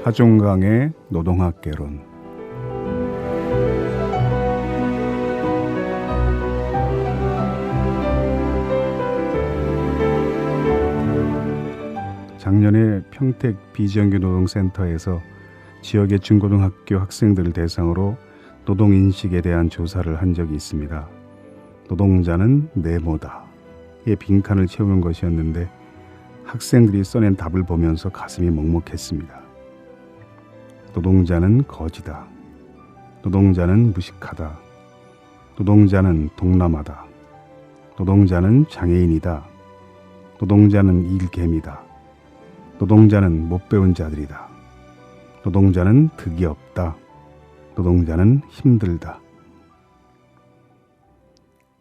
하종강의 노동학개론. 작년에 평택 비정규 노동센터에서 지역의 중고등학교 학생들을 대상으로 노동인식에 대한 조사를 한 적이 있습니다. 노동자는 네모다의 빈칸을 채우는 것이었는데 학생들이 써낸 답을 보면서 가슴이 먹먹했습니다. 노동자는 거지다. 노동자는 무식하다. 노동자는 동남아다. 노동자는 장애인이다. 노동자는 일개미다. 노동자는 못 배운 자들이다. 노동자는 득이 없다. 노동자는 힘들다.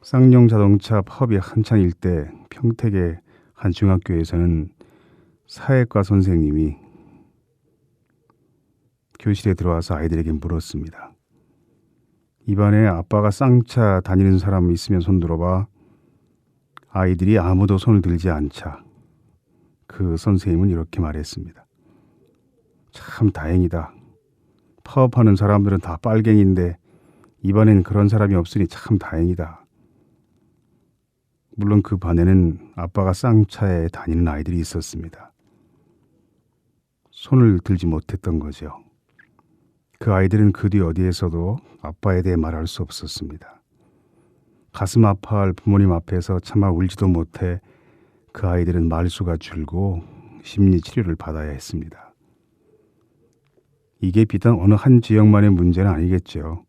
쌍용 자동차 파업이 한창일 때 평택의 한 중학교에서는 사회과 선생님이 교실에 들어와서 아이들에게 물었습니다. 이반에 아빠가 쌍차 다니는 사람 있으면 손 들어봐. 아이들이 아무도 손을 들지 않자 그 선생님은 이렇게 말했습니다. 참 다행이다. 파업하는 사람들은 다 빨갱인데 이반엔 그런 사람이 없으니 참 다행이다. 물론 그 반에는 아빠가 쌍차에 다니는 아이들이 있었습니다. 손을 들지 못했던 거죠. 그 아이들은 그 뒤 어디에서도 아빠에 대해 말할 수 없었습니다. 가슴 아파할 부모님 앞에서 차마 울지도 못해 그 아이들은 말수가 줄고 심리 치료를 받아야 했습니다. 이게 비단 어느 한 지역만의 문제는 아니겠죠.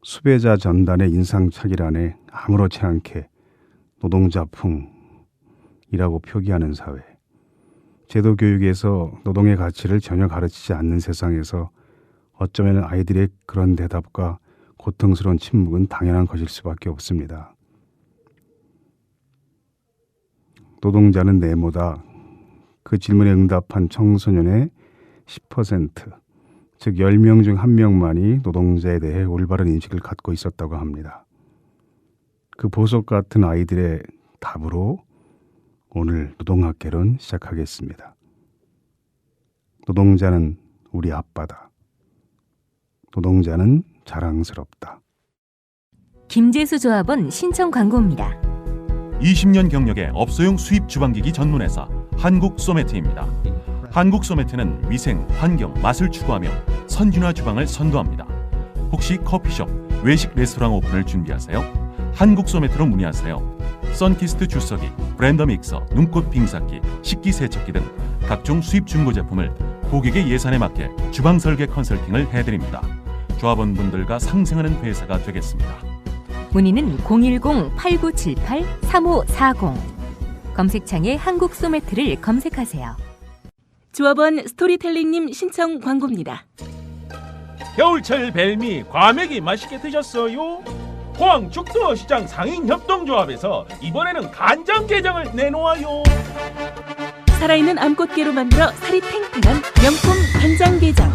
수배자 전단의 인상착의란에 아무렇지 않게 노동자풍이라고 표기하는 사회, 제도 교육에서 노동의 가치를 전혀 가르치지 않는 세상에서 어쩌면 아이들의 그런 대답과 고통스러운 침묵은 당연한 것일 수밖에 없습니다. 노동자는 네모다. 그 질문에 응답한 청소년의 10%, 즉 10명 중 1명만이 노동자에 대해 올바른 인식을 갖고 있었다고 합니다. 그 보석 같은 아이들의 답으로 오늘 노동학개론 시작하겠습니다. 노동자는 우리 아빠다. 노동자는 자랑스럽다. 김재수 조합원 신청 광고입니다. 20년 경력의 업소용 수입 주방기기 전문회사 한국소매트입니다. 한국소매트는 위생, 환경, 맛을 추구하며 선진화 주방을 선도합니다. 혹시 커피숍, 외식 레스토랑 오픈을 준비하세요? 한국소매트로 문의하세요. 선키스트 주석기, 브랜더 믹서, 눈꽃 빙삭기, 식기세척기 등 각종 수입 중고 제품을 고객의 예산에 맞게 주방 설계 컨설팅을 해드립니다. 조합원분들과 상생하는 회사가 되겠습니다. 문의는 010-8978-3540. 검색창에 한국소매트를 검색하세요. 조합원 스토리텔링님 신청 광고입니다. 겨울철 벨미 과메기 맛있게 드셨어요? 포항 죽도시장 상인협동조합에서 이번에는 간장게장을 내놓아요. 살아있는 암꽃게로 만들어 살이 탱탱한 명품 간장게장.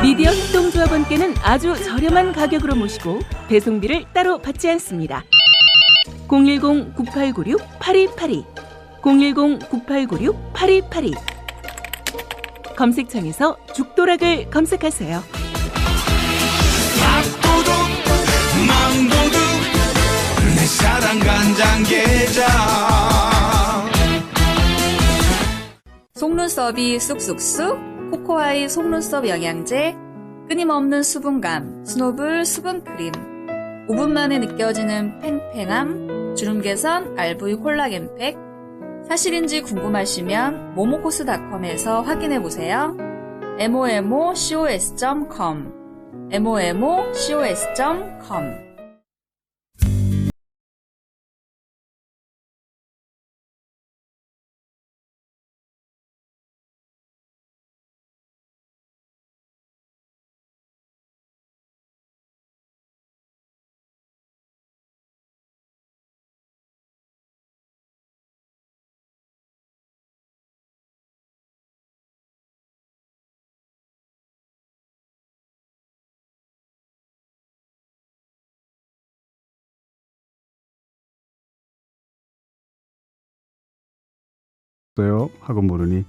미디어 협동조합원께는 아주 저렴한 가격으로 모시고 배송비를 따로 받지 않습니다. 010-9896-8282 010-9896-8282 검색창에서 죽도락을 검색하세요. 밥도둑 망도둑 내 사랑 간장게장. 속눈썹이 쑥쑥쑥 코코아이 속눈썹 영양제, 끊임없는 수분감 스노블 수분크림, 5분 만에 느껴지는 팽팽함 주름 개선 RV 콜라겐팩. 사실인지 궁금하시면 모모코스닷컴에서 확인해보세요. momocos.com momocos.com. 하고 물으니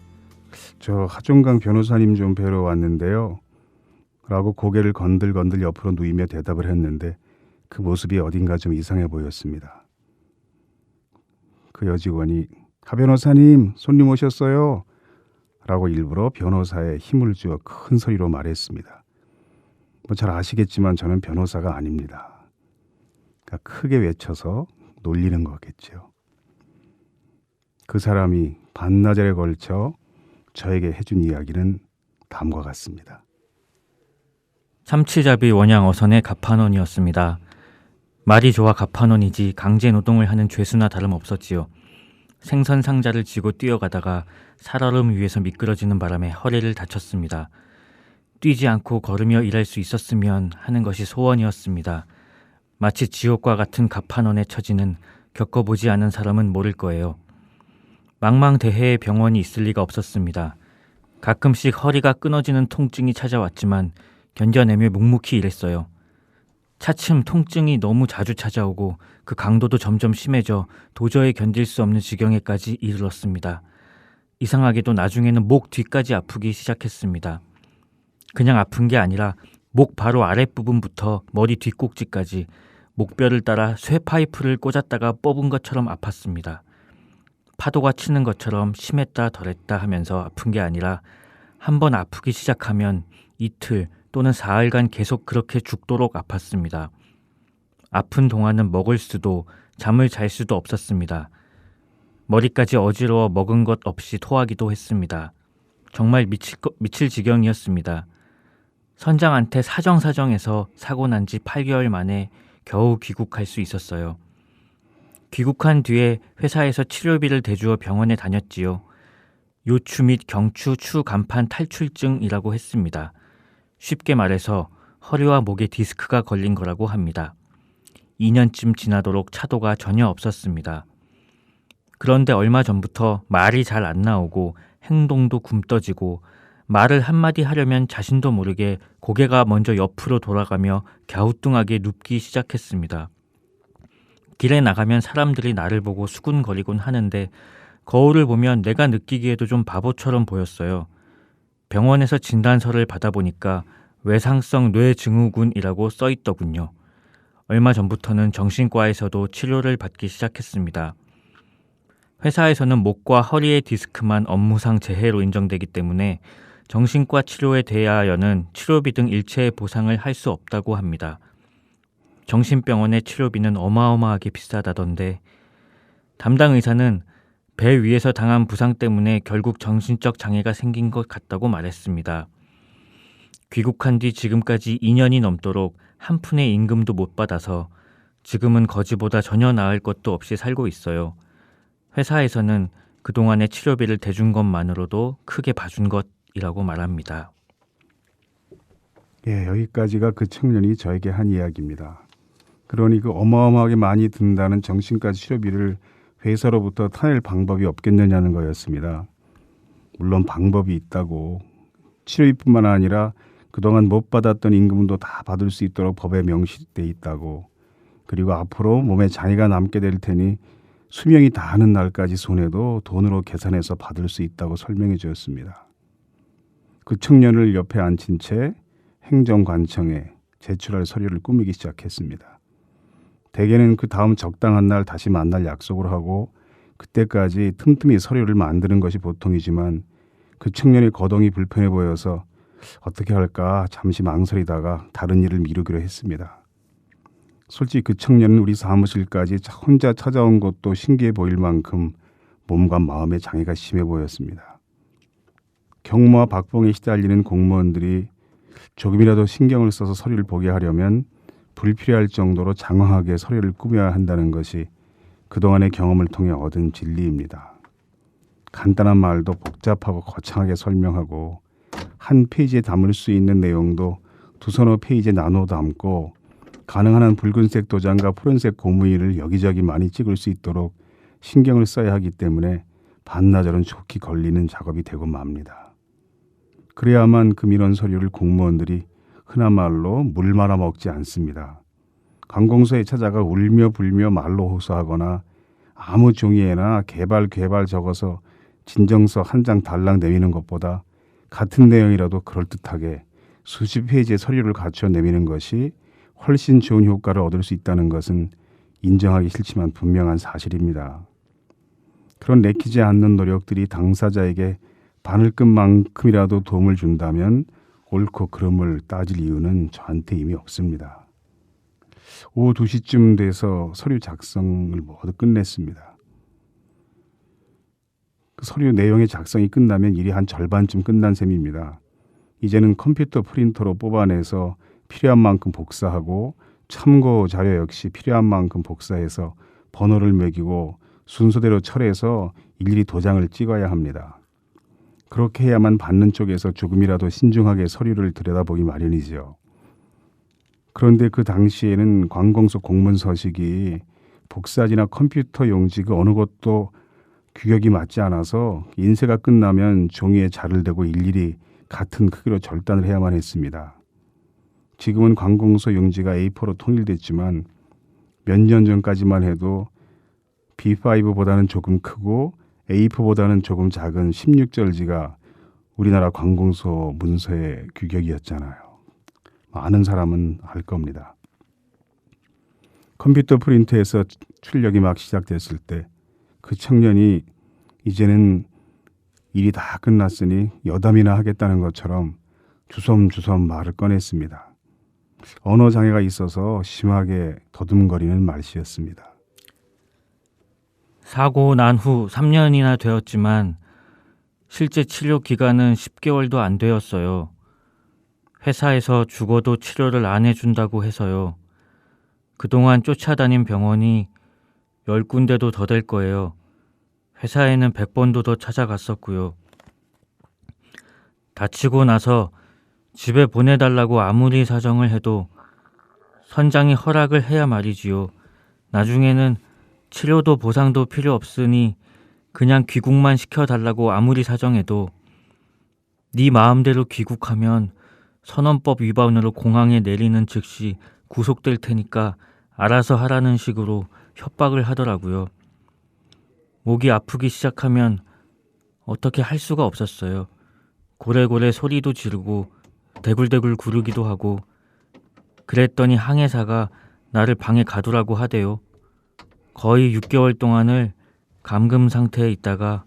저 하종강 변호사님 좀 뵈러 왔는데요. 라고 고개를 건들건들 옆으로 누이며 대답을 했는데 그 모습이 어딘가 좀 이상해 보였습니다. 그 여직원이 하 변호사님 손님 오셨어요. 라고 일부러 변호사에 힘을 주어 큰 소리로 말했습니다. 뭐 잘 아시겠지만 저는 변호사가 아닙니다. 그러니까 크게 외쳐서 놀리는 거겠죠. 그 사람이 반나절에 걸쳐 저에게 해준 이야기는 다음과 같습니다. 참치잡이 원양 어선의 갑판원이었습니다. 말이 좋아 갑판원이지 강제 노동을 하는 죄수나 다름없었지요. 생선 상자를 쥐고 뛰어가다가 살얼음 위에서 미끄러지는 바람에 허리를 다쳤습니다. 뛰지 않고 걸으며 일할 수 있었으면 하는 것이 소원이었습니다. 마치 지옥과 같은 갑판원의 처지는 겪어보지 않은 사람은 모를 거예요. 망망대해에 병원이 있을 리가 없었습니다. 가끔씩 허리가 끊어지는 통증이 찾아왔지만 견뎌내며 묵묵히 일했어요. 차츰 통증이 너무 자주 찾아오고 그 강도도 점점 심해져 도저히 견딜 수 없는 지경에까지 이르렀습니다. 이상하게도 나중에는 목 뒤까지 아프기 시작했습니다. 그냥 아픈 게 아니라 목 바로 아랫부분부터 머리 뒷꼭지까지 목뼈를 따라 쇠 파이프를 꽂았다가 뽑은 것처럼 아팠습니다. 파도가 치는 것처럼 심했다 덜했다 하면서 아픈 게 아니라 한번 아프기 시작하면 이틀 또는 사흘간 계속 그렇게 죽도록 아팠습니다. 아픈 동안은 먹을 수도 잠을 잘 수도 없었습니다. 머리까지 어지러워 먹은 것 없이 토하기도 했습니다. 정말 미칠 지경이었습니다. 선장한테 사정사정해서 사고 난 지 8개월 만에 겨우 귀국할 수 있었어요. 귀국한 뒤에 회사에서 치료비를 대주어 병원에 다녔지요. 요추 및 경추 추 간판 탈출증이라고 했습니다. 쉽게 말해서 허리와 목에 디스크가 걸린 거라고 합니다. 2년쯤 지나도록 차도가 전혀 없었습니다. 그런데 얼마 전부터 말이 잘 안 나오고 행동도 굼떠지고 말을 한마디 하려면 자신도 모르게 고개가 먼저 옆으로 돌아가며 갸우뚱하게 눕기 시작했습니다. 길에 나가면 사람들이 나를 보고 수군거리곤 하는데 거울을 보면 내가 느끼기에도 좀 바보처럼 보였어요. 병원에서 진단서를 받아보니까 외상성 뇌증후군이라고 써있더군요. 얼마 전부터는 정신과에서도 치료를 받기 시작했습니다. 회사에서는 목과 허리의 디스크만 업무상 재해로 인정되기 때문에 정신과 치료에 대하여는 치료비 등 일체의 보상을 할 수 없다고 합니다. 정신병원의 치료비는 어마어마하게 비싸다던데 담당 의사는 배 위에서 당한 부상 때문에 결국 정신적 장애가 생긴 것 같다고 말했습니다. 귀국한 뒤 지금까지 2년이 넘도록 한 푼의 임금도 못 받아서 지금은 거지보다 전혀 나을 것도 없이 살고 있어요. 회사에서는 그동안의 치료비를 대준 것만으로도 크게 봐준 것이라고 말합니다. 예, 여기까지가 그 청년이 저에게 한 이야기입니다. 그러니 그 어마어마하게 많이 든다는 정신과 치료비를 회사로부터 타낼 방법이 없겠느냐는 거였습니다. 물론 방법이 있다고, 치료비뿐만 아니라 그동안 못 받았던 임금도 다 받을 수 있도록 법에 명시돼 있다고, 그리고 앞으로 몸에 장애가 남게 될 테니 수명이 다하는 날까지 손해도 돈으로 계산해서 받을 수 있다고 설명해 주었습니다. 그 청년을 옆에 앉힌 채 행정관청에 제출할 서류를 꾸미기 시작했습니다. 대개는 그 다음 적당한 날 다시 만날 약속을 하고 그때까지 틈틈이 서류를 만드는 것이 보통이지만 그 청년의 거동이 불편해 보여서 어떻게 할까 잠시 망설이다가 다른 일을 미루기로 했습니다. 솔직히 그 청년은 우리 사무실까지 혼자 찾아온 것도 신기해 보일 만큼 몸과 마음의 장애가 심해 보였습니다. 경무와 박봉에 시달리는 공무원들이 조금이라도 신경을 써서 서류를 보게 하려면 불필요할 정도로 장황하게 서류를 꾸며야 한다는 것이 그동안의 경험을 통해 얻은 진리입니다. 간단한 말도 복잡하고 거창하게 설명하고 한 페이지에 담을 수 있는 내용도 두서너 페이지에 나눠 담고 가능한 한 붉은색 도장과 푸른색 고무인을 여기저기 많이 찍을 수 있도록 신경을 써야 하기 때문에 반나절은 좋게 걸리는 작업이 되고 맙니다. 그래야만 그 민원 서류를 공무원들이 흔한 말로 물 말아 먹지 않습니다. 관공서에 찾아가 울며 불며 말로 호소하거나 아무 종이에나 개발 적어서 진정서 한 장 달랑 내미는 것보다 같은 내용이라도 그럴듯하게 수십 페이지의 서류를 갖춰 내미는 것이 훨씬 좋은 효과를 얻을 수 있다는 것은 인정하기 싫지만 분명한 사실입니다. 그런 내키지 않는 노력들이 당사자에게 바늘끝만큼이라도 도움을 준다면 옳고 그름을 따질 이유는 저한테 이미 없습니다. 오후 2시쯤 돼서 서류 작성을 모두 끝냈습니다. 그 서류 내용의 작성이 끝나면 일이 한 절반쯤 끝난 셈입니다. 이제는 컴퓨터 프린터로 뽑아내서 필요한 만큼 복사하고 참고 자료 역시 필요한 만큼 복사해서 번호를 매기고 순서대로 철해서 일일이 도장을 찍어야 합니다. 그렇게 해야만 받는 쪽에서 조금이라도 신중하게 서류를 들여다보기 마련이지요. 그런데 그 당시에는 관공서 공문 서식이 복사지나 컴퓨터 용지 그 어느 것도 규격이 맞지 않아서 인쇄가 끝나면 종이에 자를 대고 일일이 같은 크기로 절단을 해야만 했습니다. 지금은 관공서 용지가 A4로 통일됐지만 몇 년 전까지만 해도 B5보다는 조금 크고 A4보다는 조금 작은 16절지가 우리나라 관공서 문서의 규격이었잖아요. 아는 사람은 알 겁니다. 컴퓨터 프린터에서 출력이 막 시작됐을 때 그 청년이 이제는 일이 다 끝났으니 여담이나 하겠다는 것처럼 주섬주섬 말을 꺼냈습니다. 언어 장애가 있어서 심하게 더듬거리는 말씨였습니다. 사고 난 후 3년이나 되었지만 실제 치료 기간은 10개월도 안 되었어요. 회사에서 죽어도 치료를 안 해준다고 해서요. 그동안 쫓아다닌 병원이 10군데도 더 될 거예요. 회사에는 100번도 더 찾아갔었고요. 다치고 나서 집에 보내달라고 아무리 사정을 해도 선장이 허락을 해야 말이지요. 나중에는 치료도 보상도 필요 없으니 그냥 귀국만 시켜달라고 아무리 사정해도 네 마음대로 귀국하면 선원법 위반으로 공항에 내리는 즉시 구속될 테니까 알아서 하라는 식으로 협박을 하더라고요. 목이 아프기 시작하면 어떻게 할 수가 없었어요. 고래고래 소리도 지르고 대굴대굴 구르기도 하고 그랬더니 항해사가 나를 방에 가두라고 하대요. 거의 6개월 동안을 감금 상태에 있다가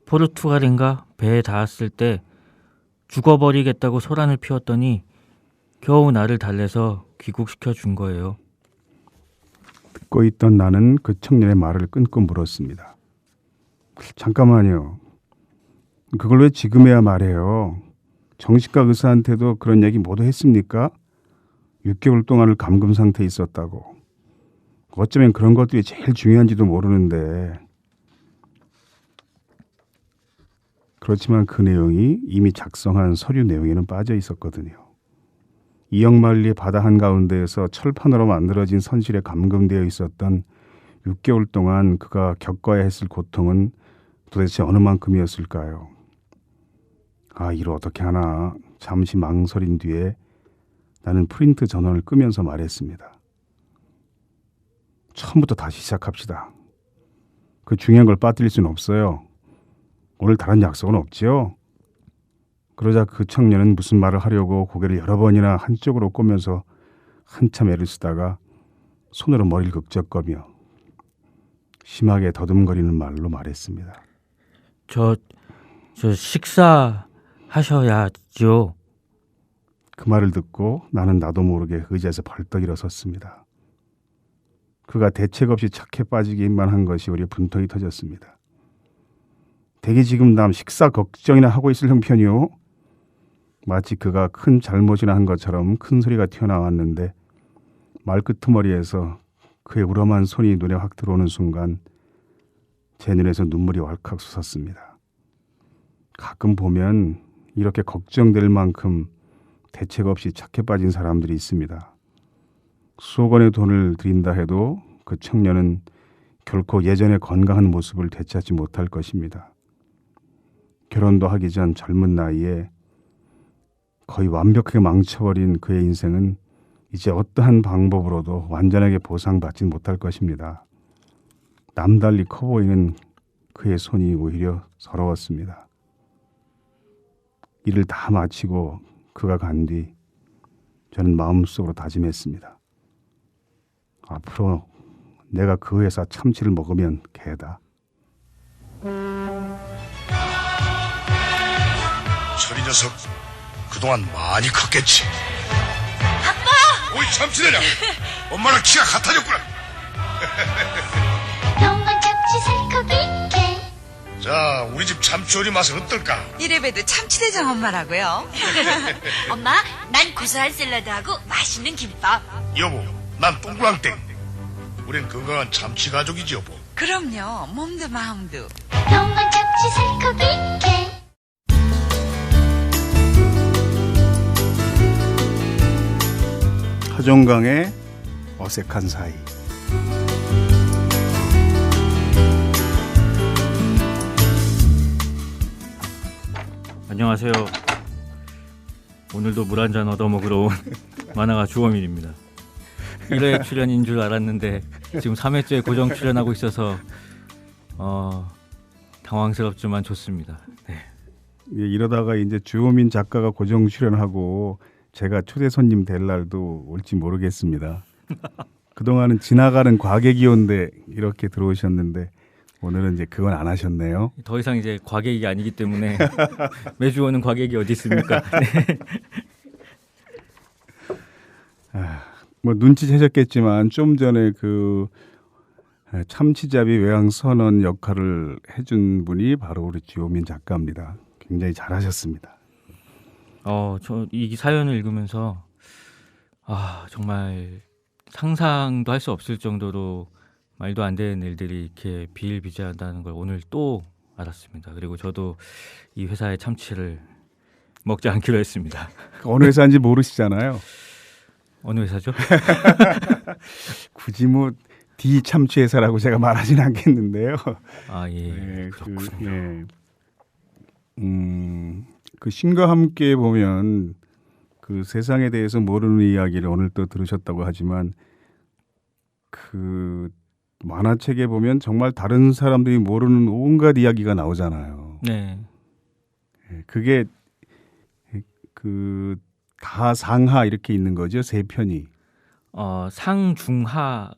포르투갈인가 배에 닿았을 때 죽어버리겠다고 소란을 피웠더니 겨우 나를 달래서 귀국시켜 준 거예요. 듣고 있던 나는 그 청년의 말을 끊고 물었습니다. 잠깐만요. 그걸 왜 지금에야 말해요? 정신과 의사한테도 그런 얘기 모두 했습니까? 6개월 동안을 감금 상태에 있었다고. 어쩌면 그런 것들이 제일 중요한지도 모르는데. 그렇지만 그 내용이 이미 작성한 서류 내용에는 빠져 있었거든요. 이영만리 바다 한가운데에서 철판으로 만들어진 선실에 감금되어 있었던 6개월 동안 그가 겪어야 했을 고통은 도대체 어느 만큼이었을까요? 아, 이를 어떻게 하나. 잠시 망설인 뒤에 나는 프린트 전원을 끄면서 말했습니다. 처음부터 다시 시작합시다. 그 중요한 걸 빠뜨릴 수는 없어요. 오늘 다른 약속은 없지요? 그러자 그 청년은 무슨 말을 하려고 고개를 여러 번이나 한쪽으로 꼬면서 한참 애를 쓰다가 손으로 머리를 극적거며 심하게 더듬거리는 말로 말했습니다. 저 식사하셔야죠. 그 말을 듣고 나는 나도 모르게 의자에서 벌떡 일어섰습니다. 그가 대책 없이 착해 빠지기만 한 것이 우리 분통이 터졌습니다. 대개 지금 남 식사 걱정이나 하고 있을 형편이요? 마치 그가 큰 잘못이나 한 것처럼 큰 소리가 튀어나왔는데 말끄트머리에서 그의 우람한 손이 눈에 확 들어오는 순간 제 눈에서 눈물이 왈칵 솟았습니다. 가끔 보면 이렇게 걱정될 만큼 대책 없이 착해 빠진 사람들이 있습니다. 수억 원의 돈을 들인다 해도 그 청년은 결코 예전의 건강한 모습을 되찾지 못할 것입니다. 결혼도 하기 전 젊은 나이에 거의 완벽하게 망쳐버린 그의 인생은 이제 어떠한 방법으로도 완전하게 보상받지 못할 것입니다. 남달리 커 보이는 그의 손이 오히려 서러웠습니다. 일을 다 마치고 그가 간 뒤 저는 마음속으로 다짐했습니다. 앞으로 내가 그 회사 참치를 먹으면 개다. 철이 녀석 그동안 많이 컸겠지. 아빠! 오이 참치대냐? 엄마랑 키가 같아졌구나. 병원 참치 살코기 게. 자, 우리 집 참치요리 맛은 어떨까? 이래봬도 참치대장 엄마라고요. 엄마, 난 고소한 샐러드하고 맛있는 김밥. 여보, 난 동그랑땡. 우린 건강한 참치 가족이지 여보. 그럼요. 몸도 마음도. 병원 참치 살코기 게. 하종강의 어색한 사이. 안녕하세요. 오늘도 물 한 잔 얻어 먹으러 온 만화가 주호민입니다. 1회 출연인 줄 알았는데 지금 3회째 고정 출연하고 있어서 당황스럽지만 좋습니다. 네. 예, 이러다가 이제 주호민 작가가 고정 출연하고 제가 초대 손님 될 날도 올지 모르겠습니다. 그동안은 지나가는 과객이온데 이렇게 들어오셨는데 오늘은 이제 그건 안 하셨네요. 더 이상 이제 과객이 아니기 때문에 매주 오는 과객이 어디 있습니까? 네. 뭐 눈치채셨겠지만 좀 전에 그 참치잡이 외항선언 역할을 해준 분이 바로 우리 주호민 작가입니다. 굉장히 잘하셨습니다. 저 이 사연을 읽으면서 정말 상상도 할 수 없을 정도로 말도 안 되는 일들이 이렇게 비일비재하다는 걸 오늘 또 알았습니다. 그리고 저도 이 회사의 참치를 먹지 않기로 했습니다. 어느 회사인지 모르시잖아요. 어느 회사죠? 굳이 뭐 D 참치 회사라고 제가 말하지는 않겠는데요. 예, 네, 그렇군요. 그 신과 함께 보면 그 세상에 대해서 모르는 이야기를 오늘 또 들으셨다고 하지만 그 만화책에 보면 정말 다른 사람들이 모르는 온갖 이야기가 나오잖아요. 네. 그게 그 다상하 이렇게 있는 거죠. 세 편이. 상중하가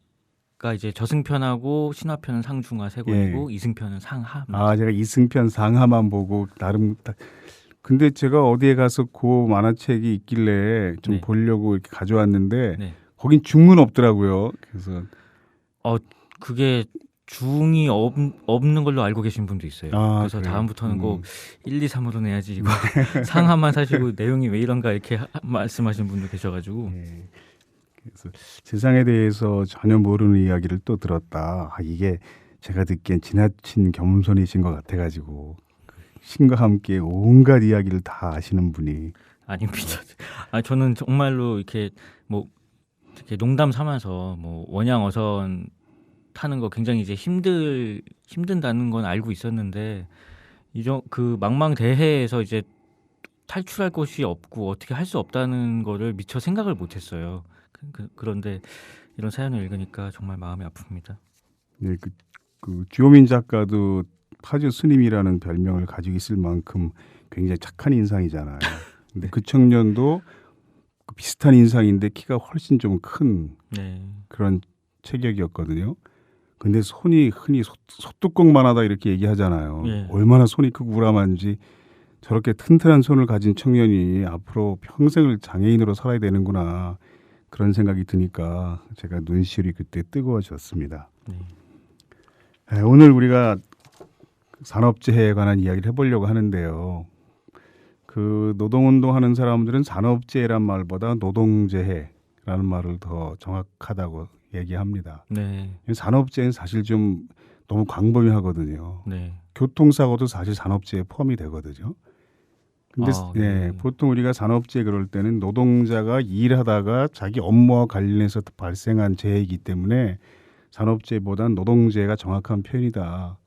이제 저승편하고 신화편은 상중하 세 권이고 이승편은 상하. 제가 이승편 상하만 보고 나름 근데 제가 어디에 가서 그 만화책이 있길래 좀 보려고 이렇게 가져왔는데 거긴 중은 없더라고요. 그래서 그게 중이 없는 걸로 알고 계신 분도 있어요. 그래서 그래요? 다음부터는 꼭 1, 2, 3으로 내야지 이거 상하만 사시고 내용이 왜 이런가 이렇게 말씀하시는 분도 계셔가지고 그래서 세상에 대해서 전혀 모르는 이야기를 또 들었다. 이게 제가 듣기엔 지나친 겸손이신 것 같아가지고 신과 함께 온갖 이야기를 다 아시는 분이 아닙니다. 저는 정말로 이렇게 뭐 이렇게 농담 삼아서 뭐 원양 어선 타는 거 굉장히 이제 힘든다는 건 알고 있었는데 그 망망대해에서 이제 탈출할 곳이 없고 어떻게 할 수 없다는 거를 미처 생각을 못했어요. 그런데 이런 사연을 읽으니까 정말 마음이 아픕니다. 네, 그 주호민 작가도 파주 스님이라는 별명을 가지고 있을 만큼 굉장히 착한 인상이잖아요. 근데 그 청년도 비슷한 인상인데 키가 훨씬 좀 큰 그런 체격이었거든요. 근데 손이 흔히 소뚜껑만 하다 이렇게 얘기하잖아요. 얼마나 손이 크고 우람한지 저렇게 튼튼한 손을 가진 청년이 앞으로 평생을 장애인으로 살아야 되는구나 그런 생각이 드니까 제가 눈시울이 그때 뜨거워졌습니다. 오늘 우리가 산업재해에 관한 이야기를 해보려고 하는데요. 그 노동운동하는 사람들은 산업재해란 말보다 노동재해라는 말을 더 정확하다고 얘기합니다. 산업재해는 사실 좀 너무 광범위하거든요. 교통사고도 사실 산업재해에 포함이 되거든요. 근데 보통 우리가 산업재해 그럴 때는 노동자가 일하다가 자기 업무와 관련해서 발생한 재해이기 때문에 산업재해보다는 노동재해가 정확한 표현이다.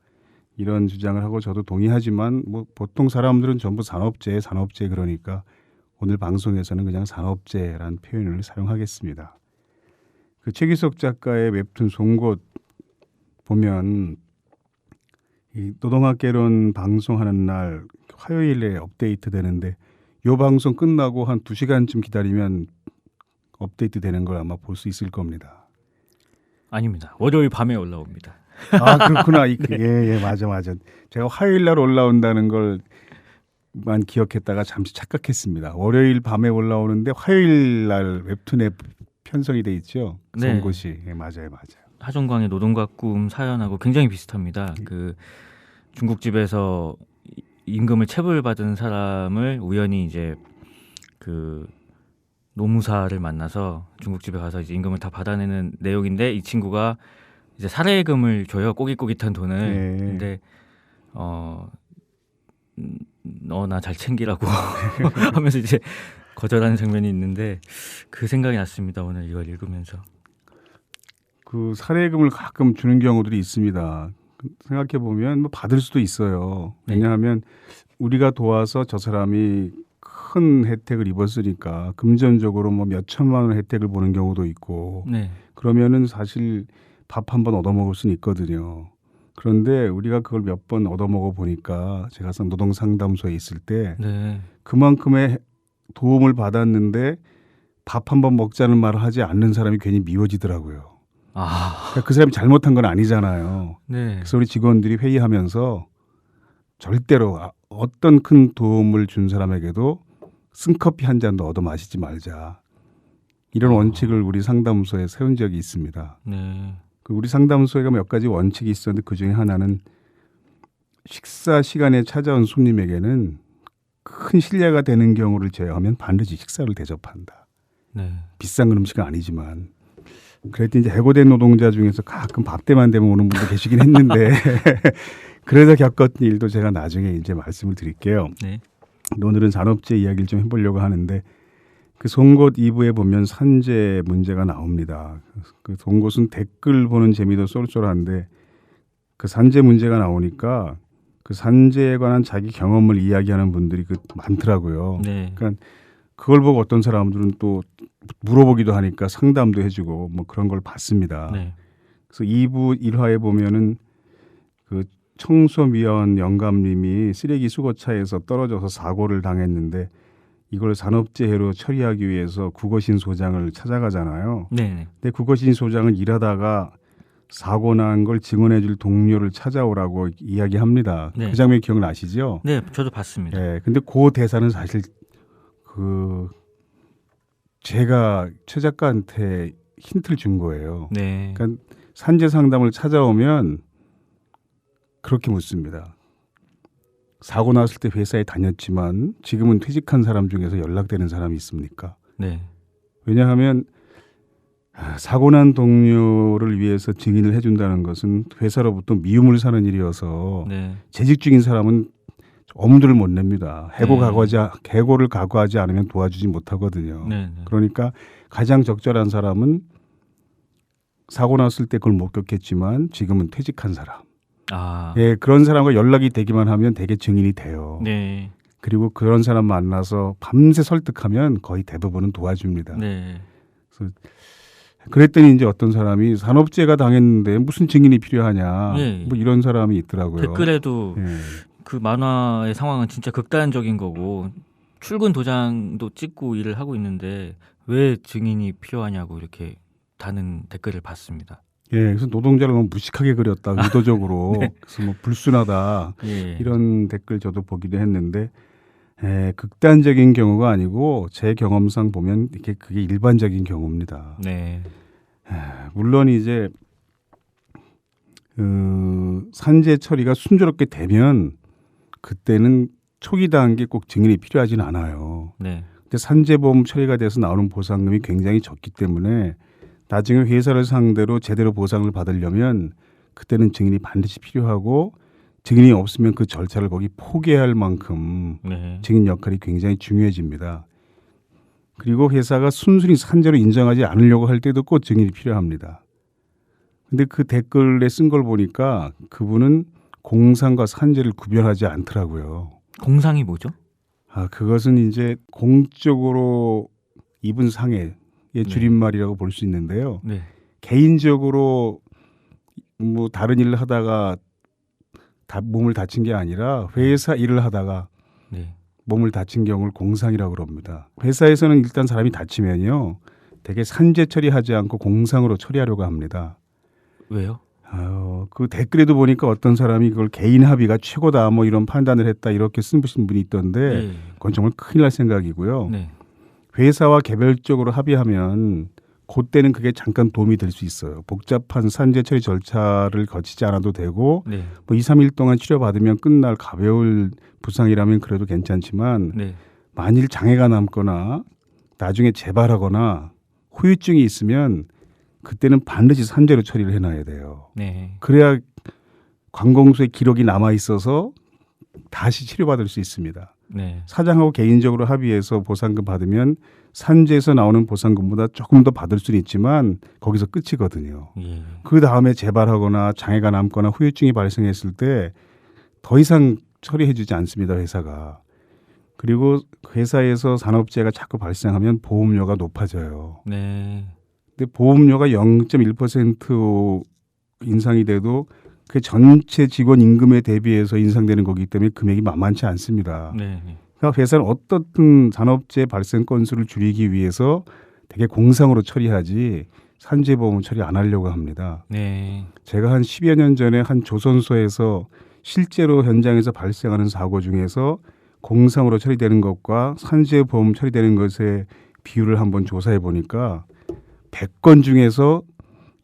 이런 주장을 하고 저도 동의하지만 뭐 보통 사람들은 전부 산업재해 그러니까 오늘 방송에서는 그냥 산업재해라는 표현을 사용하겠습니다. 그 최기석 작가의 웹툰 송곳 보면 이 노동학개론 방송하는 날 화요일에 업데이트 되는데 요 방송 끝나고 한 2시간쯤 기다리면 업데이트 되는 걸 아마 볼 수 있을 겁니다. 아닙니다. 월요일 밤에 올라옵니다. 아 그렇구나. 네. 예, 맞아. 제가 화요일 날 올라온다는 걸만 기억했다가 잠시 착각했습니다. 월요일 밤에 올라오는데 화요일 날 웹툰에 편성이 돼 있죠. 네. 송곳이. 예, 맞아요. 하종광의 노동과 꿈 사연하고 굉장히 비슷합니다. 그 중국집에서 임금을 체불받은 사람을 우연히 이제 그 노무사를 만나서 중국집에 가서 이제 임금을 다 받아내는 내용인데 이 친구가 이제 살해금을 줘요. 꼬깃꼬깃한 돈을. 네. 근데 너 나 잘 챙기라고 하면서 이제 거절하는 장면이 있는데 그 생각이 났습니다. 오늘 이걸 읽으면서. 그 살해금을 가끔 주는 경우들이 있습니다. 생각해 보면 뭐 받을 수도 있어요. 왜냐하면 우리가 도와서 저 사람이 큰 혜택을 입었으니까 금전적으로 뭐 몇 천만 원 혜택을 보는 경우도 있고 네. 그러면은 사실 밥 한 번 얻어먹을 수는 있거든요. 그런데 우리가 그걸 몇 번 얻어먹어 보니까 제가 노동상담소에 있을 때 네. 그만큼의 도움을 받았는데 밥 한 번 먹자는 말을 하지 않는 사람이 괜히 미워지더라고요. 그러니까 그 사람이 잘못한 건 아니잖아요. 네. 그래서 우리 직원들이 회의하면서 절대로 어떤 큰 도움을 준 사람에게도 쓴커피 한 잔도 얻어 마시지 말자. 이런 원칙을 우리 상담소에 세운 적이 있습니다. 네. 우리 상담소에가 몇 가지 원칙이 있었는데 그중에 하나는 식사 시간에 찾아온 손님에게는 큰 신뢰가 되는 경우를 제외하면 반드시 식사를 대접한다. 네. 비싼 음식은 아니지만 그랬더니 이제 해고된 노동자 중에서 가끔 밥 때만 되면 오는 분도 계시긴 했는데 그래서 겪었던 일도 제가 나중에 이제 말씀을 드릴게요. 네. 오늘은 산업재 이야기를 좀 해보려고 하는데 그 송곳 2부에 보면 산재 문제가 나옵니다. 그 송곳은 댓글 보는 재미도 쏠쏠한데 그 산재 문제가 나오니까 그 산재에 관한 자기 경험을 이야기하는 분들이 많더라고요. 네. 그러니까 그걸 보고 어떤 사람들은 또 물어보기도 하니까 상담도 해주고 뭐 그런 걸 봤습니다. 네. 그래서 2부 1화에 보면은 그 청소미화원 영감님이 쓰레기 수거차에서 떨어져서 사고를 당했는데 이걸 산업재해로 처리하기 위해서 국어신 소장을 찾아가잖아요. 네. 근데 국어신 소장은 일하다가 사고 난 걸 증언해줄 동료를 찾아오라고 이야기합니다. 네. 그 장면 기억나시죠? 네, 저도 봤습니다. 네, 근데 그 대사는 사실 제가 최 작가한테 힌트를 준 거예요. 네. 그러니까 산재 상담을 찾아오면 그렇게 묻습니다. 사고 났을 때 회사에 다녔지만 지금은 퇴직한 사람 중에서 연락되는 사람이 있습니까? 네. 왜냐하면 사고 난 동료를 위해서 증인을 해준다는 것은 회사로부터 미움을 사는 일이어서 네. 재직 중인 사람은 엄두를 못 냅니다. 네. 해고를 각오하지 않으면 도와주지 못하거든요. 네. 그러니까 가장 적절한 사람은 사고 났을 때 그걸 목격했지만 지금은 퇴직한 사람. 예, 그런 사람과 연락이 되기만 하면 대개 증인이 돼요. 네. 그리고 그런 사람 만나서 밤새 설득하면 거의 대부분은 도와줍니다. 네. 그래서 그랬더니 이제 어떤 사람이 산업재해가 당했는데 무슨 증인이 필요하냐. 네. 뭐 이런 사람이 있더라고요. 댓글에도 예. 그 만화의 상황은 진짜 극단적인 거고 출근 도장도 찍고 일을 하고 있는데 왜 증인이 필요하냐고 이렇게 다는 댓글을 봤습니다. 예, 그래서 노동자를 너무 무식하게 그렸다 의도적으로. 네. 그래서 뭐 불순하다 예. 이런 댓글 저도 보기도 했는데 극단적인 경우가 아니고 제 경험상 보면 그게 일반적인 경우입니다. 네. 물론 이제 산재 처리가 순조롭게 되면 그때는 초기 단계 꼭 증인이 필요하지는 않아요. 네. 근데 산재보험 처리가 돼서 나오는 보상금이 굉장히 적기 때문에 나중에 회사를 상대로 제대로 보상을 받으려면 그때는 증인이 반드시 필요하고 증인이 없으면 그 절차를 거기 포기해야 할 만큼 네. 증인 역할이 굉장히 중요해집니다. 그리고 회사가 순순히 산재로 인정하지 않으려고 할 때도 꼭 증인이 필요합니다. 근데 그 댓글에 쓴 걸 보니까 그분은 공상과 산재를 구별하지 않더라고요. 공상이 뭐죠? 그것은 이제 공적으로 입은 상해의 줄임말이라고 볼 수 있는데요. 네. 개인적으로 뭐 다른 일을 하다가 몸을 다친 게 아니라 회사 일을 하다가 네. 몸을 다친 경우를 공상이라고 그럽니다. 회사에서는 일단 사람이 다치면요. 되게 산재 처리하지 않고 공상으로 처리하려고 합니다. 왜요? 그 댓글에도 보니까 어떤 사람이 그걸 개인 합의가 최고다 뭐 이런 판단을 했다 이렇게 쓴 분이 있던데 네. 그건 정말 큰일 날 생각이고요. 네. 회사와 개별적으로 합의하면 그때는 그게 잠깐 도움이 될 수 있어요. 복잡한 산재 처리 절차를 거치지 않아도 되고 네. 뭐 2, 3일 동안 치료받으면 끝날 가벼울 부상이라면 그래도 괜찮지만 네. 만일 장애가 남거나 나중에 재발하거나 후유증이 있으면 그때는 반드시 산재로 처리를 해놔야 돼요. 네. 그래야 관공서에 기록이 남아 있어서 다시 치료받을 수 있습니다. 네. 사장하고 개인적으로 합의해서 보상금 받으면 산재에서 나오는 보상금보다 조금 더 받을 수는 있지만 거기서 끝이거든요. 예. 그 다음에 재발하거나 장애가 남거나 후유증이 발생했을 때 더 이상 처리해주지 않습니다. 회사가. 그리고 회사에서 산업재해가 자꾸 발생하면 보험료가 높아져요. 네. 근데 보험료가 0.1% 인상이 돼도 그 전체 직원 임금에 대비해서 인상되는 거기 때문에 금액이 만만치 않습니다. 네. 그러니까 회사는 어떻든 산업재해 발생 건수를 줄이기 위해서 되게 공상으로 처리하지 산재보험 처리 안 하려고 합니다. 네. 제가 한 10여 년 전에 한 조선소에서 실제로 현장에서 발생하는 사고 중에서 공상으로 처리되는 것과 산재보험 처리되는 것의 비율을 한번 조사해 보니까 100건 중에서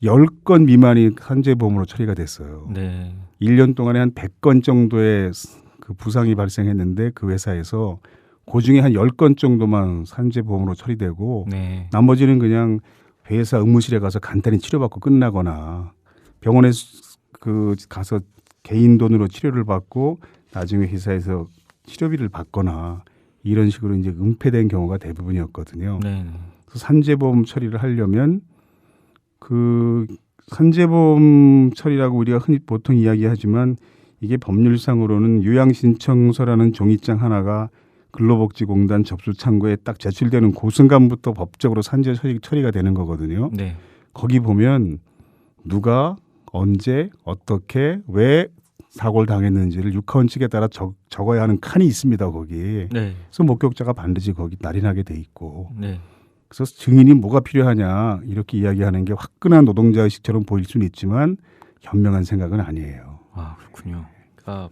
10건 미만이 산재보험으로 처리가 됐어요. 네. 1년 동안에 한 100건 정도의 그 부상이 발생했는데 그 회사에서 그중에 한 10건 정도만 산재보험으로 처리되고 네. 나머지는 그냥 회사 의무실에 가서 간단히 치료받고 끝나거나 병원에 그 가서 개인 돈으로 치료를 받고 나중에 회사에서 치료비를 받거나 이런 식으로 이제 은폐된 경우가 대부분이었거든요. 네. 그래서 산재보험 처리를 하려면 그 산재보험 처리라고 우리가 흔히 보통 이야기하지만 이게 법률상으로는 요양신청서라는 종이장 하나가 근로복지공단 접수 창구에 딱 제출되는 그 순간부터 법적으로 산재 처리가 되는 거거든요. 네. 거기 보면 누가 언제 어떻게 왜 사고를 당했는지를 육하원칙에 따라 적어야 하는 칸이 있습니다. 거기. 네. 그래서 목격자가 반드시 거기 날인하게 돼 있고. 네. 그래서 증인이 뭐가 필요하냐 이렇게 이야기하는 게 화끈한 노동자의식처럼 보일 수는 있지만 현명한 생각은 아니에요. 아, 그렇군요. 그러니까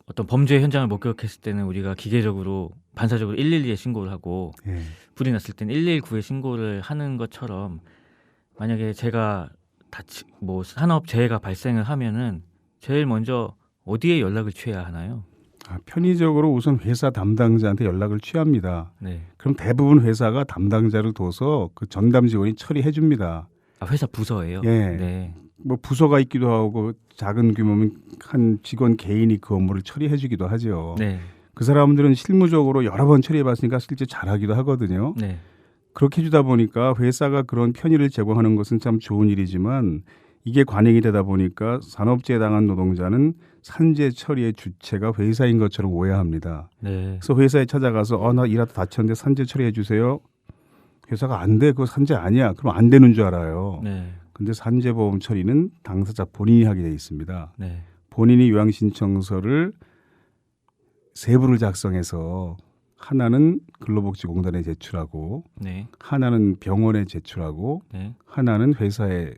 어떤 범죄 현장을 목격했을 때는 우리가 기계적으로 반사적으로 112에 신고를 하고 예. 불이 났을 때는 119에 신고를 하는 것처럼 만약에 제가 뭐 산업재해가 발생을 하면은 제일 먼저 어디에 연락을 취해야 하나요? 편의적으로 우선 회사 담당자한테 연락을 취합니다. 네. 그럼 대부분 회사가 담당자를 둬서 그 전담 직원이 처리해 줍니다. 아, 회사 부서예요? 예. 네. 뭐 부서가 있기도 하고 작은 규모면 한 직원 개인이 그 업무를 처리해 주기도 하죠. 네. 그 사람들은 실무적으로 여러 번 처리해 봤으니까 실제 잘하기도 하거든요. 네. 그렇게 해주다 보니까 회사가 그런 편의를 제공하는 것은 참 좋은 일이지만 이게 관행이 되다 보니까 산업재해 당한 노동자는 산재 처리의 주체가 회사인 것처럼 오해합니다. 네. 그래서 회사에 찾아가서 나 일하다 다쳤는데 산재 처리해 주세요. 회사가 안 돼. 그거 산재 아니야. 그럼 안 되는 줄 알아요. 네. 근데 산재보험 처리는 당사자 본인이 하게 돼 있습니다. 네. 본인이 요양신청서를 세 부를 작성해서 하나는 근로복지공단에 제출하고 네. 하나는 병원에 제출하고 네. 하나는 회사에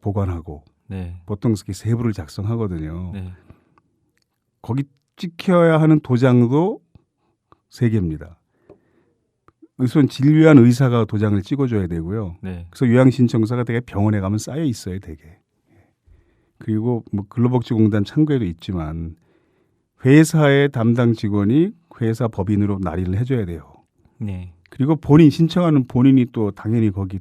보관하고 네. 보통 이렇게 세 부를 작성하거든요. 네. 거기 찍혀야 하는 도장도 세 개입니다. 우선 진료한 의사가 도장을 찍어줘야 되고요. 네. 그래서 요양신청서가 되게 병원에 가면 쌓여 있어요, 되게. 그리고 뭐 근로복지공단 창구에도 있지만 회사의 담당 직원이 회사 법인으로 날인을 해줘야 돼요. 네. 그리고 본인 신청하는 본인이 또 당연히 거기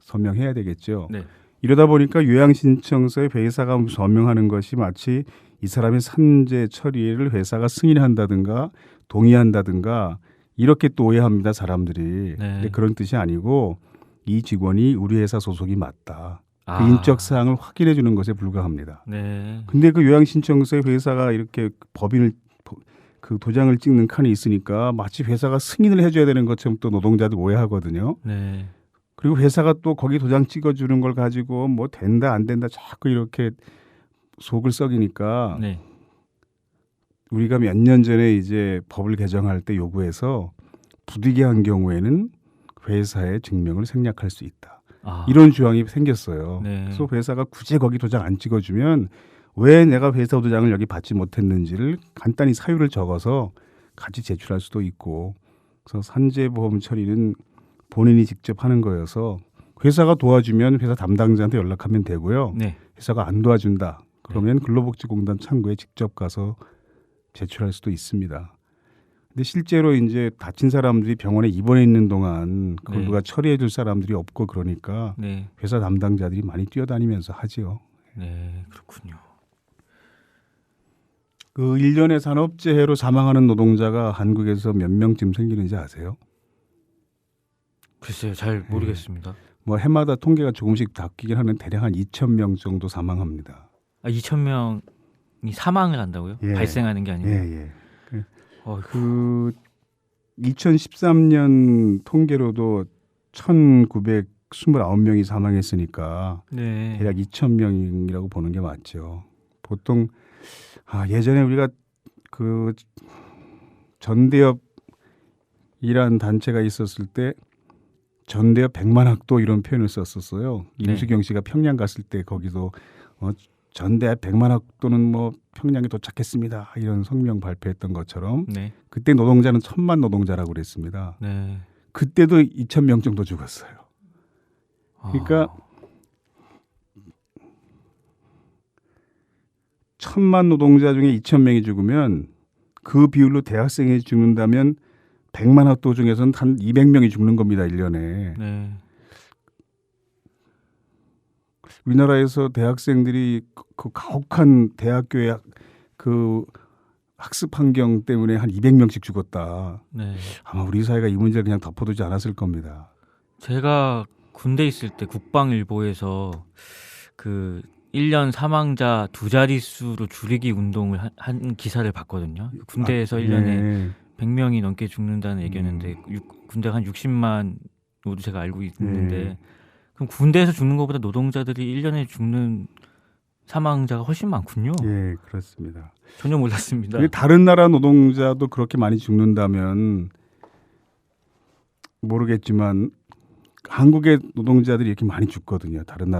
서명해야 되겠죠. 네. 이러다 보니까 요양신청서에 회사가 서명하는 것이 마치 이 사람의 산재 처리를 회사가 승인한다든가 동의한다든가 이렇게 또 오해합니다, 사람들이. 네. 근데 그런 뜻이 아니고 이 직원이 우리 회사 소속이 맞다. 아. 그 인적 사항을 확인해 주는 것에 불과합니다. 네. 근데 그 요양신청서에 회사가 이렇게 법인을 그 도장을 찍는 칸이 있으니까 마치 회사가 승인을 해줘야 되는 것처럼 또 노동자들 오해하거든요. 네. 그리고 회사가 또 거기 도장 찍어주는 걸 가지고 뭐 된다 안 된다 자꾸 이렇게 속을 썩이니까 네. 우리가 몇 년 전에 이제 법을 개정할 때 요구해서 부득이한 경우에는 회사의 증명을 생략할 수 있다. 이런 조항이 생겼어요. 네. 그래서 회사가 굳이 거기 도장 안 찍어주면 왜 내가 회사 도장을 여기 받지 못했는지를 간단히 사유를 적어서 같이 제출할 수도 있고, 그래서 산재보험 처리는 본인이 직접 하는 거여서 회사가 도와주면 회사 담당자한테 연락하면 되고요. 네. 회사가 안 도와준다 그러면 근로복지공단 창구에 직접 가서 제출할 수도 있습니다. 근데 실제로 이제 다친 사람들이 병원에 입원해 있는 동안 그걸 네. 누가 처리해 줄 사람들이 없고 그러니까 네. 회사 담당자들이 많이 뛰어다니면서 하지요. 네, 그렇군요. 그 1년에 산업재해로 사망하는 노동자가 한국에서 몇 명쯤 생기는지 아세요? 글쎄요, 잘 모르겠습니다. 뭐 해마다 통계가 조금씩 바뀌긴 하는데 대략 한 2,000명 정도 사망합니다. 2,000명이 사망을 한다고요? 예. 발생하는 게 아니고. 예. 그 2013년 통계로도 1,929명이 사망했으니까 네. 대략 2,000명이라고 보는 게 맞죠. 보통 예전에 우리가 그 전대협이란 단체가 있었을 때 전대협 100만학도 이런 표현을 썼었어요. 네. 임수경 씨가 평양 갔을 때 거기도 전대협 100만학도는 뭐 평양에 도착했습니다. 이런 성명 발표했던 것처럼 네. 그때 노동자는 1,000만 노동자라고 그랬습니다. 네. 그때도 2,000명 정도 죽었어요. 그러니까 1,000만 노동자 중에 2,000명이 죽으면 그 비율로 대학생이 죽는다면 100만 학도 중에서는 한 200명이 죽는 겁니다. 1년에. 네. 우리나라에서 대학생들이 그 가혹한 대학교의 그 학습 환경 때문에 한 200명씩 죽었다. 네. 아마 우리 사회가 이 문제를 그냥 덮어두지 않았을 겁니다. 제가 군대 있을 때 국방일보에서 그 1년 사망자 2자릿수로 줄이기 운동을 한 기사를 봤거든요. 군대에서 1년에 100명이 넘게 죽는다는 얘기였는데 군대가 한 60만으로 제가 알고 있는데 그럼 군대에서 죽는 것보다 노동자들이 1년에 죽는 사망자가 훨씬 많군요. 예, 그렇습니다. 전혀 몰랐습니다. 다른 나라 노동자도 그렇게 많이 죽는다면 모르겠지만 한국의 노동자들이 이렇게 많이 죽거든요. 다른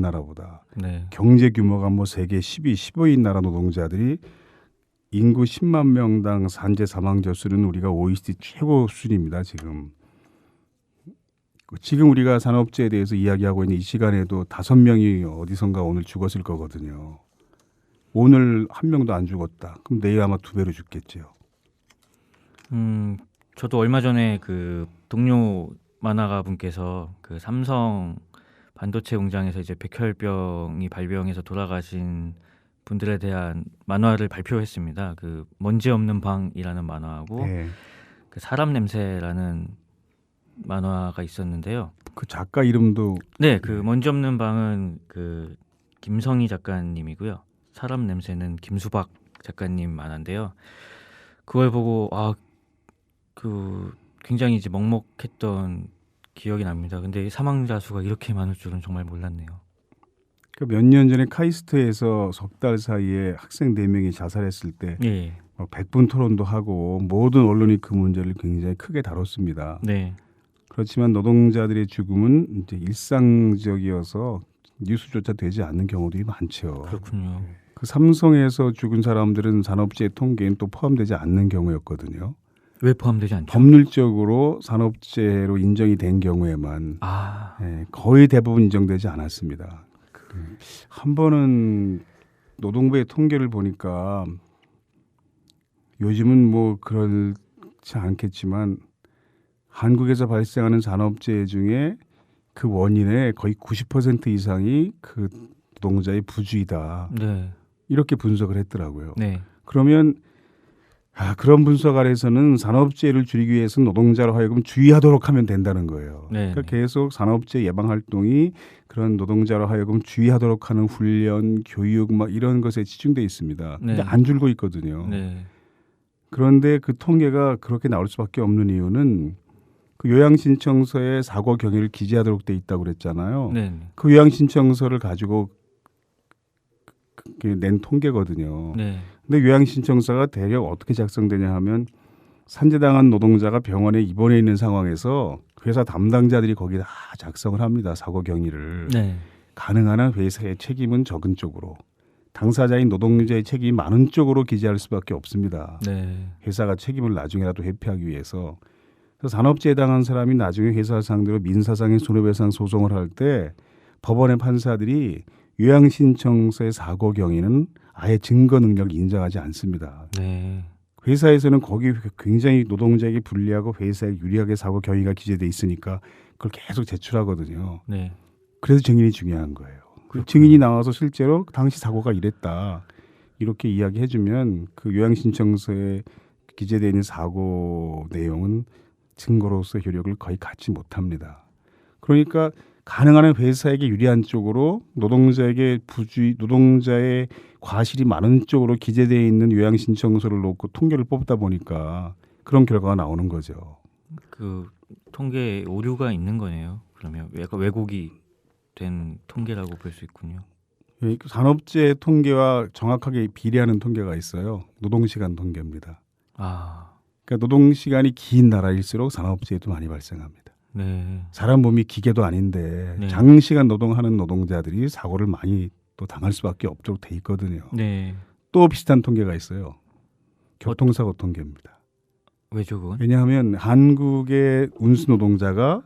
나라보다. 네. 경제 규모가 뭐 세계 10위, 15위인 나라 노동자들이 인구 10만 명당 산재 사망자 수는 우리가 OECD 최고 수준입니다. 지금 우리가 산업재해에 대해서 이야기하고 있는 이 시간에도 5명이 어디선가 오늘 죽었을 거거든요. 오늘 1명도 안 죽었다. 그럼 내일 아마 2배로 죽겠죠. 저도 얼마 전에 그 동료 만화가 분께서 그 삼성 반도체 공장에서 이제 백혈병이 발병해서 돌아가신 분들에 대한 만화를 발표했습니다. 그 먼지 없는 방이라는 만화하고 그 사람 냄새라는 만화가 있었는데요. 그 작가 이름도 네, 그 먼지 없는 방은 그 김성희 작가님이고요. 사람 냄새는 김수박 작가님 만화인데요. 그걸 보고 그 굉장히 이제 먹먹했던 기억이 납니다. 근데 사망자 수가 이렇게 많을 줄은 정말 몰랐네요. 몇 년 전에 카이스트에서 석 달 사이에 학생 4명이 자살했을 때 100분 토론도 하고 모든 언론이 그 문제를 굉장히 크게 다뤘습니다. 네. 그렇지만 노동자들의 죽음은 이제 일상적이어서 뉴스조차 되지 않는 경우들이 많죠. 그렇군요. 그 삼성에서 죽은 사람들은 산업재해 통계엔 또 포함되지 않는 경우였거든요. 왜 포함되지 않죠? 법률적으로 산업재해로 인정이 된 경우에만 거의 대부분 인정되지 않았습니다. 한 번은 노동부의 통계를 보니까 요즘은 뭐 그렇지 않겠지만 한국에서 발생하는 산업재해 중에 그 원인의 거의 90% 이상이 그 노동자의 부주의다. 네. 이렇게 분석을 했더라고요. 네. 그러면 그런 분석 아래서는 산업재해를 줄이기 위해서는 노동자로 하여금 주의하도록 하면 된다는 거예요. 네. 그러니까 계속 산업재해 예방 활동이 그런 노동자로 하여금 주의하도록 하는 훈련, 교육 막 이런 것에 집중돼 있습니다. 근데 안 줄고 있거든요. 네. 그런데 그 통계가 그렇게 나올 수밖에 없는 이유는 그 요양신청서에 사고 경위를 기재하도록 돼 있다고 그랬잖아요. 네. 그 요양신청서를 가지고 낸 통계거든요. 네. 근데 요양신청서가 대략 어떻게 작성되냐 하면 산재당한 노동자가 병원에 입원해 있는 상황에서 회사 담당자들이 거기 다 작성을 합니다. 사고 경위를. 네. 가능한 한 회사의 책임은 적은 쪽으로, 당사자인 노동자의 책임이 많은 쪽으로 기재할 수밖에 없습니다. 네. 회사가 책임을 나중에라도 회피하기 위해서. 그래서 산업재해 당한 사람이 나중에 회사 상대로 민사상의 손해배상 소송을 할 때 법원의 판사들이 요양신청서의 사고 경위는 아예 증거 능력을 인정하지 않습니다. 네. 회사에서는 거기 굉장히 노동자에게 불리하고 회사에 유리하게 사고 경위가 기재돼 있으니까 그걸 계속 제출하거든요. 네. 그래서 증인이 중요한 거예요. 그 증인이 나와서 실제로 당시 사고가 이랬다 이렇게 이야기해주면 그 요양신청서에 기재되어 있는 사고 내용은 증거로서 효력을 거의 갖지 못합니다. 그러니까 가능한 한 회사에게 유리한 쪽으로 노동자에게 노동자의 과실이 많은 쪽으로 기재되어 있는 요양신청서를 놓고 통계를 뽑다 보니까 그런 결과가 나오는 거죠. 그 통계에 오류가 있는 거네요. 그러면 약간 왜곡이 된 통계라고 볼 수 있군요. 산업재해 통계와 정확하게 비례하는 통계가 있어요. 노동시간 통계입니다. 아. 그러니까 노동시간이 긴 나라일수록 산업재해도 많이 발생합니다. 네. 사람 몸이 기계도 아닌데 네. 장시간 노동하는 노동자들이 사고를 많이 또 당할 수밖에 없도록 돼 있거든요. 네. 또 비슷한 통계가 있어요. 교통사고 통계입니다. 왜죠 그건? 왜냐하면 한국의 운수 노동자가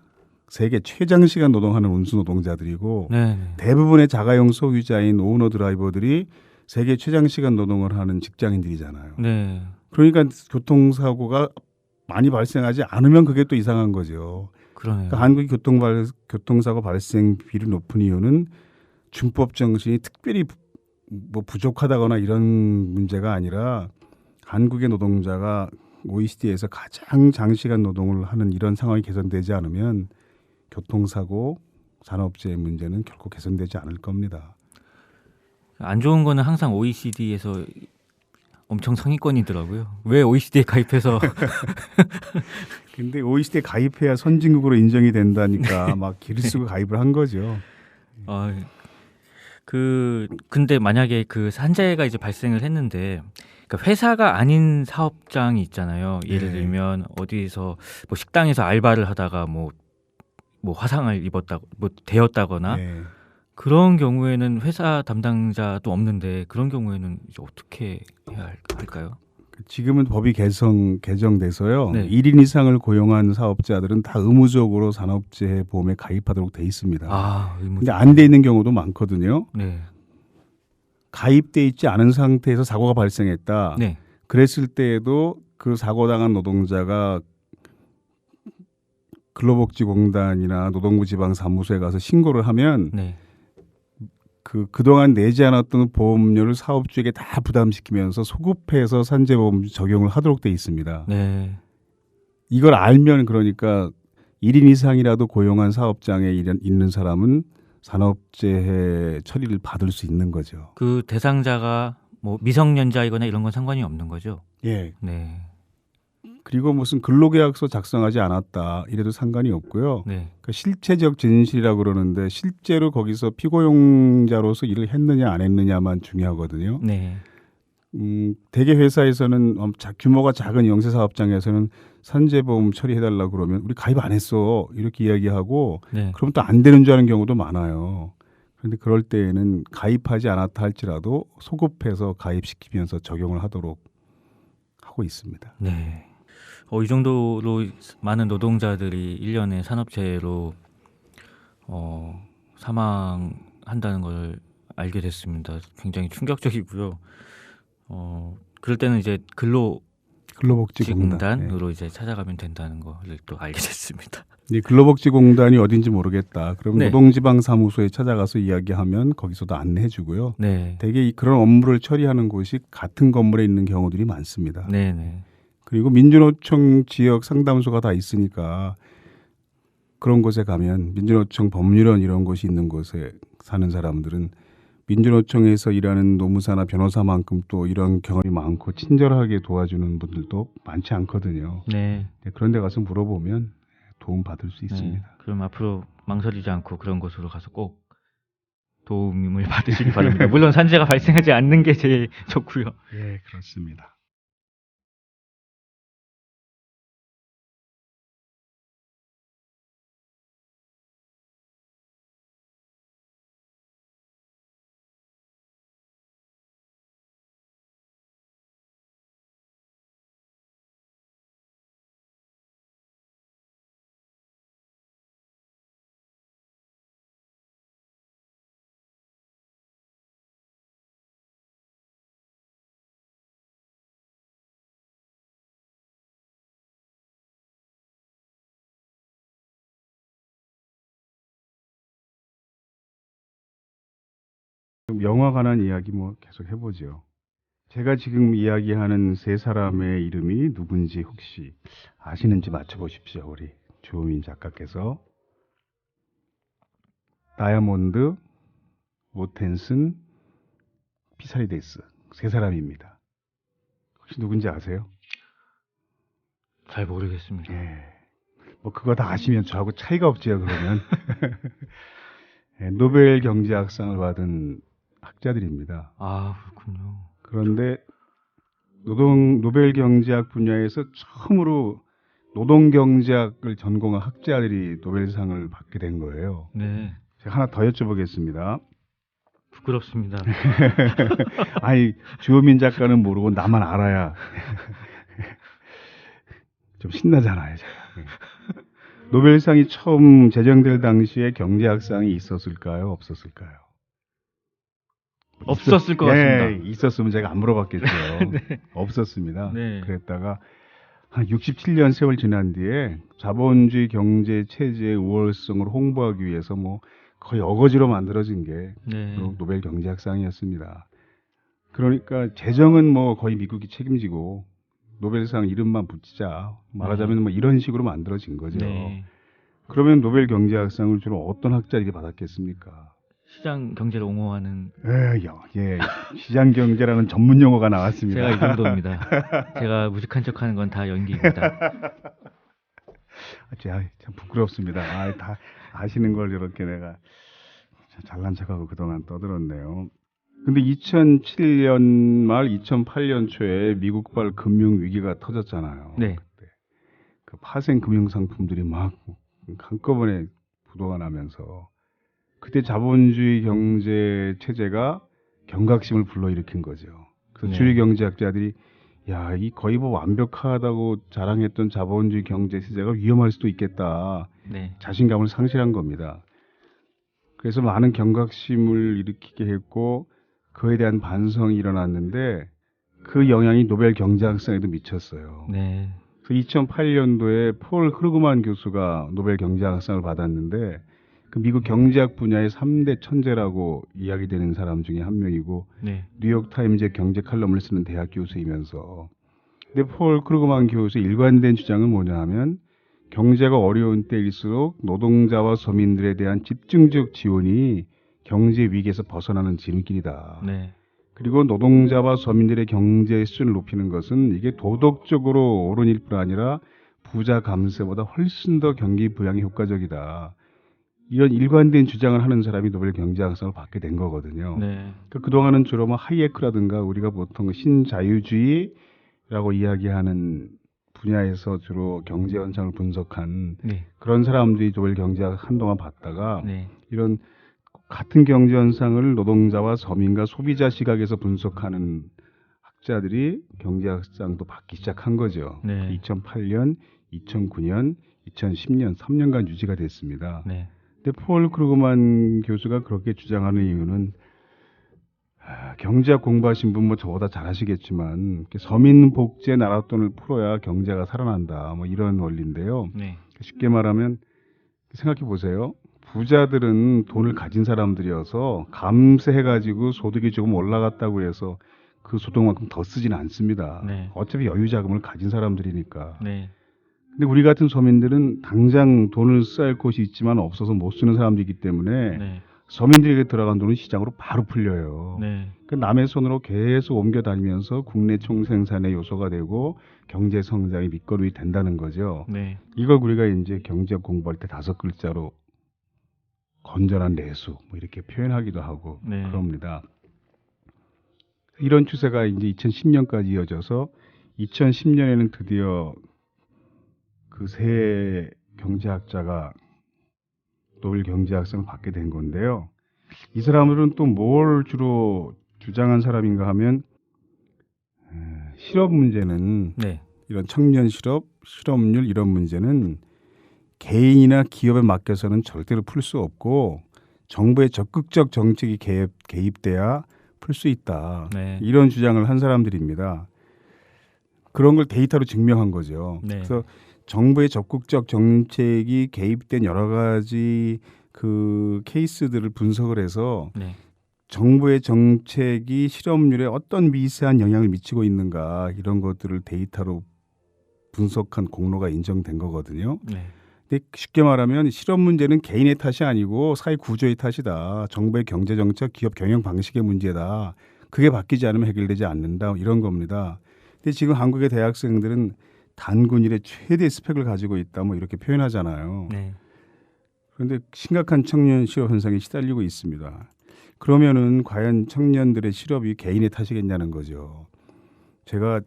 세계 최장시간 노동하는 운수 노동자들이고 네. 대부분의 자가용 소유자인 오너 드라이버들이 세계 최장시간 노동을 하는 직장인들이잖아요. 네. 그러니까 교통사고가 많이 발생하지 않으면 그게 또 이상한 거죠. 그러네요. 그러니까 한국의 교통사고 발생 비율이 높은 이유는 준법 정신이 특별히 뭐 부족하다거나 이런 문제가 아니라 한국의 노동자가 OECD에서 가장 장시간 노동을 하는 이런 상황이 개선되지 않으면 교통사고, 산업재해 문제는 결코 개선되지 않을 겁니다. 안 좋은 거는 항상 OECD에서 엄청 상위권이더라고요. 왜 OECD에 가입해서? 근데 OECD에 가입해야 선진국으로 인정이 된다니까 막 기를 쓰고 가입을 한 거죠. 근데 만약에 그 산재가 이제 발생을 했는데, 그러니까 회사가 아닌 사업장이 있잖아요. 예를 네. 들면 어디서 뭐 식당에서 알바를 하다가 뭐 화상을 입었다고, 뭐 되었다거나 네. 그런 경우에는 회사 담당자도 없는데 그런 경우에는 이제 어떻게 해야 할까요? 지금은 법이 개정돼서요. 네. 1인 이상을 고용한 사업자들은 다 의무적으로 산업재해 보험에 가입하도록 돼 있습니다. 근데 안 돼 있는 경우도 많거든요. 네. 가입돼 있지 않은 상태에서 사고가 발생했다. 네. 그랬을 때에도 그 사고 당한 노동자가 근로복지공단이나 노동부 지방사무소에 가서 신고를 하면 네. 그동안 내지 않았던 보험료를 사업주에게 다 부담시키면서 소급해서 산재보험 적용을 하도록 돼 있습니다. 네. 이걸 알면 그러니까 1인 이상이라도 고용한 사업장에 있는 사람은 산업재해 처리를 받을 수 있는 거죠. 그 대상자가 뭐 미성년자이거나 이런 건 상관이 없는 거죠? 예. 네. 그리고 무슨 근로계약서 작성하지 않았다 이래도 상관이 없고요. 네. 그러니까 실체적 진실이라고 그러는데 실제로 거기서 피고용자로서 일을 했느냐 안 했느냐만 중요하거든요. 네. 대개 회사에서는 규모가 작은 영세사업장에서는 산재보험 처리해달라고 그러면 우리 가입 안 했어 이렇게 이야기하고 네. 그럼 또 안 되는 줄 아는 경우도 많아요. 그런데 그럴 때에는 가입하지 않았다 할지라도 소급해서 가입시키면서 적용을 하도록 하고 있습니다. 네. 이 정도로 많은 노동자들이 1년에 산업재해로 사망한다는 걸 알게 됐습니다. 굉장히 충격적이고요. 그럴 때는 이제 근로복지공단으로 이제 찾아가면 된다는 거를 또 알게 됐습니다. 네, 근로복지공단이 어딘지 모르겠다. 그럼 네. 노동지방사무소에 찾아가서 이야기하면 거기서도 안내해주고요. 네. 대개 그런 업무를 처리하는 곳이 같은 건물에 있는 경우들이 많습니다. 네. 그리고 민주노총 지역 상담소가 다 있으니까 그런 곳에 가면 민주노총 법률원 이런 곳이 있는 곳에 사는 사람들은 민주노총에서 일하는 노무사나 변호사만큼 또 이런 경험이 많고 친절하게 도와주는 분들도 많지 않거든요. 네. 그런 데 가서 물어보면 도움 받을 수 있습니다. 그럼 앞으로 망설이지 않고 그런 곳으로 가서 꼭 도움을 받으시기 바랍니다. 물론 산재가 발생하지 않는 게 제일 좋고요. 예, 그렇습니다. 그럼 영화 관한 이야기 뭐 계속 해보죠. 제가 지금 이야기하는 세 사람의 이름이 누군지 혹시 아시는지 맞춰보십시오. 우리 주호민 작가께서. 다이아몬드, 모텐슨, 피사리데스 세 사람입니다. 혹시 누군지 아세요? 잘 모르겠습니다. 예. 뭐 그거 다 아시면 저하고 차이가 없지요. 그러면 예, 노벨 경제학상을 받은 학자들입니다. 아, 그렇군요. 그런데 노벨 경제학 분야에서 처음으로 노동 경제학을 전공한 학자들이 노벨상을 받게 된 거예요. 네. 제가 하나 더 여쭤보겠습니다. 부끄럽습니다. 아니, 주호민 작가는 모르고 나만 알아야 좀 신나잖아요, 제가. 노벨상이 처음 제정될 당시에 경제학상이 있었을까요? 없었을까요? 없었을 것 같습니다. 네, 있었으면 제가 안 물어봤겠죠. 네. 없었습니다. 네. 그랬다가 한 67년 세월 지난 뒤에 자본주의 경제 체제의 우월성을 홍보하기 위해서 뭐 거의 어거지로 만들어진 게 네. 노벨 경제학상이었습니다. 그러니까 재정은 뭐 거의 미국이 책임지고 노벨상 이름만 붙이자 말하자면 뭐 이런 식으로 만들어진 거죠. 네. 그러면 노벨 경제학상을 주로 어떤 학자들이 받았겠습니까? 시장 경제를 옹호하는. 예, 시장 경제라는 전문 용어가 나왔습니다. 제가 이 정도입니다. 제가 무식한 척하는 건 다 연기입니다. 참 부끄럽습니다. 다 아시는 걸 이렇게 내가 잘난 척하고 그동안 떠들었네요. 근데 2007년 말 2008년 초에 미국발 금융 위기가 터졌잖아요. 네. 그때 그 파생 금융 상품들이 막 한꺼번에 부도가 나면서 그때 자본주의 경제 체제가 경각심을 불러일으킨 거죠. 그래서 네. 주류 경제학자들이 야, 이 거의 뭐 완벽하다고 자랑했던 자본주의 경제 체제가 위험할 수도 있겠다. 네. 자신감을 상실한 겁니다. 그래서 많은 경각심을 일으키게 했고 그에 대한 반성이 일어났는데 그 영향이 노벨 경제학상에도 미쳤어요. 네. 그 2008년도에 폴 크루그만 교수가 노벨 경제학상을 받았는데 그 미국 경제학 분야의 3대 천재라고 이야기되는 사람 중에 한 명이고 네. 뉴욕타임즈의 경제 칼럼을 쓰는 대학 교수이면서 근데 폴 크루그만 교수의 일관된 주장은 뭐냐 하면 경제가 어려운 때일수록 노동자와 서민들에 대한 집중적 지원이 경제 위기에서 벗어나는 지름길이다. 네. 그리고 노동자와 서민들의 경제 수준을 높이는 것은 이게 도덕적으로 옳은 일뿐 아니라 부자 감세보다 훨씬 더 경기 부양에 효과적이다. 이런 일관된 주장을 하는 사람이 노벨 경제학상을 받게 된 거거든요. 네. 그동안은 주로 뭐 하이에크라든가 우리가 보통 신자유주의라고 이야기하는 분야에서 주로 경제 현상을 분석한 네. 그런 사람들이 노벨 경제학 한동안 받다가 네. 이런 같은 경제 현상을 노동자와 서민과 소비자 시각에서 분석하는 학자들이 경제학상도 받기 시작한 거죠. 네. 2008년, 2009년, 2010년 3년간 유지가 됐습니다. 네. 근데 폴 크루그만 교수가 그렇게 주장하는 이유는 경제학 공부하신 분 뭐 저보다 잘 아시겠지만 서민 복지의 나랏돈을 풀어야 경제가 살아난다. 뭐 이런 원리인데요. 네. 쉽게 말하면 생각해 보세요. 부자들은 돈을 가진 사람들이어서 감세해가지고 소득이 조금 올라갔다고 해서 그 소득만큼 더 쓰지는 않습니다. 네. 어차피 여유 자금을 가진 사람들이니까. 네. 근데 우리 같은 서민들은 당장 돈을 쓸 곳이 있지만 없어서 못 쓰는 사람들이기 때문에 네. 서민들에게 들어간 돈은 시장으로 바로 풀려요. 네. 그 남의 손으로 계속 옮겨 다니면서 국내 총생산의 요소가 되고 경제 성장의 밑거름이 된다는 거죠. 네. 이걸 우리가 이제 경제학 공부할 때 5글자로 건전한 내수 뭐 이렇게 표현하기도 하고 네. 그럽니다. 이런 추세가 이제 2010년까지 이어져서 2010년에는 드디어 그 세 경제학자가 노벨 경제학상을 받게 된 건데요. 이 사람들은 또 뭘 주로 주장한 사람인가 하면 실업 문제는 네. 이런 청년 실업, 실업률 이런 문제는 개인이나 기업에 맡겨서는 절대로 풀 수 없고 정부의 적극적 정책이 개입돼야 풀 수 있다. 네. 이런 주장을 한 사람들입니다. 그런 걸 데이터로 증명한 거죠. 네. 그래서 정부의 적극적 정책이 개입된 여러 가지 그 케이스들을 분석을 해서 네. 정부의 정책이 실업률에 어떤 미세한 영향을 미치고 있는가 이런 것들을 데이터로 분석한 공로가 인정된 거거든요. 네. 근데 쉽게 말하면 실업 문제는 개인의 탓이 아니고 사회 구조의 탓이다. 정부의 경제 정책, 기업 경영 방식의 문제다. 그게 바뀌지 않으면 해결되지 않는다. 이런 겁니다. 근데 지금 한국의 대학생들은 단군 일의 최대 스펙을 가지고 있다. 뭐 이렇게 표현하잖아요. 네. 그런데 심각한 청년 실업 현상에 시달리고 있습니다. 그러면은 과연 청년들의 실업이 개인의 탓이겠냐는 거죠. 제가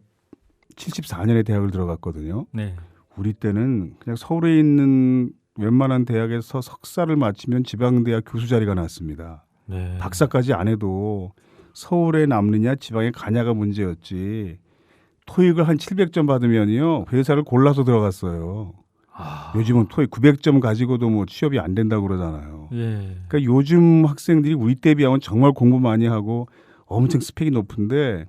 74년에 대학을 들어갔거든요. 네. 우리 때는 그냥 서울에 있는 웬만한 대학에서 석사를 마치면 지방대학 교수 자리가 났습니다. 네. 박사까지 안 해도 서울에 남느냐 지방에 가냐가 문제였지. 토익을 한 700점 받으면요 회사를 골라서 들어갔어요. 요즘은 토익 900점 가지고도 뭐 취업이 안 된다고 그러잖아요. 예. 그러니까 요즘 학생들이 우리 때 비하면 정말 공부 많이 하고 엄청 스펙이 높은데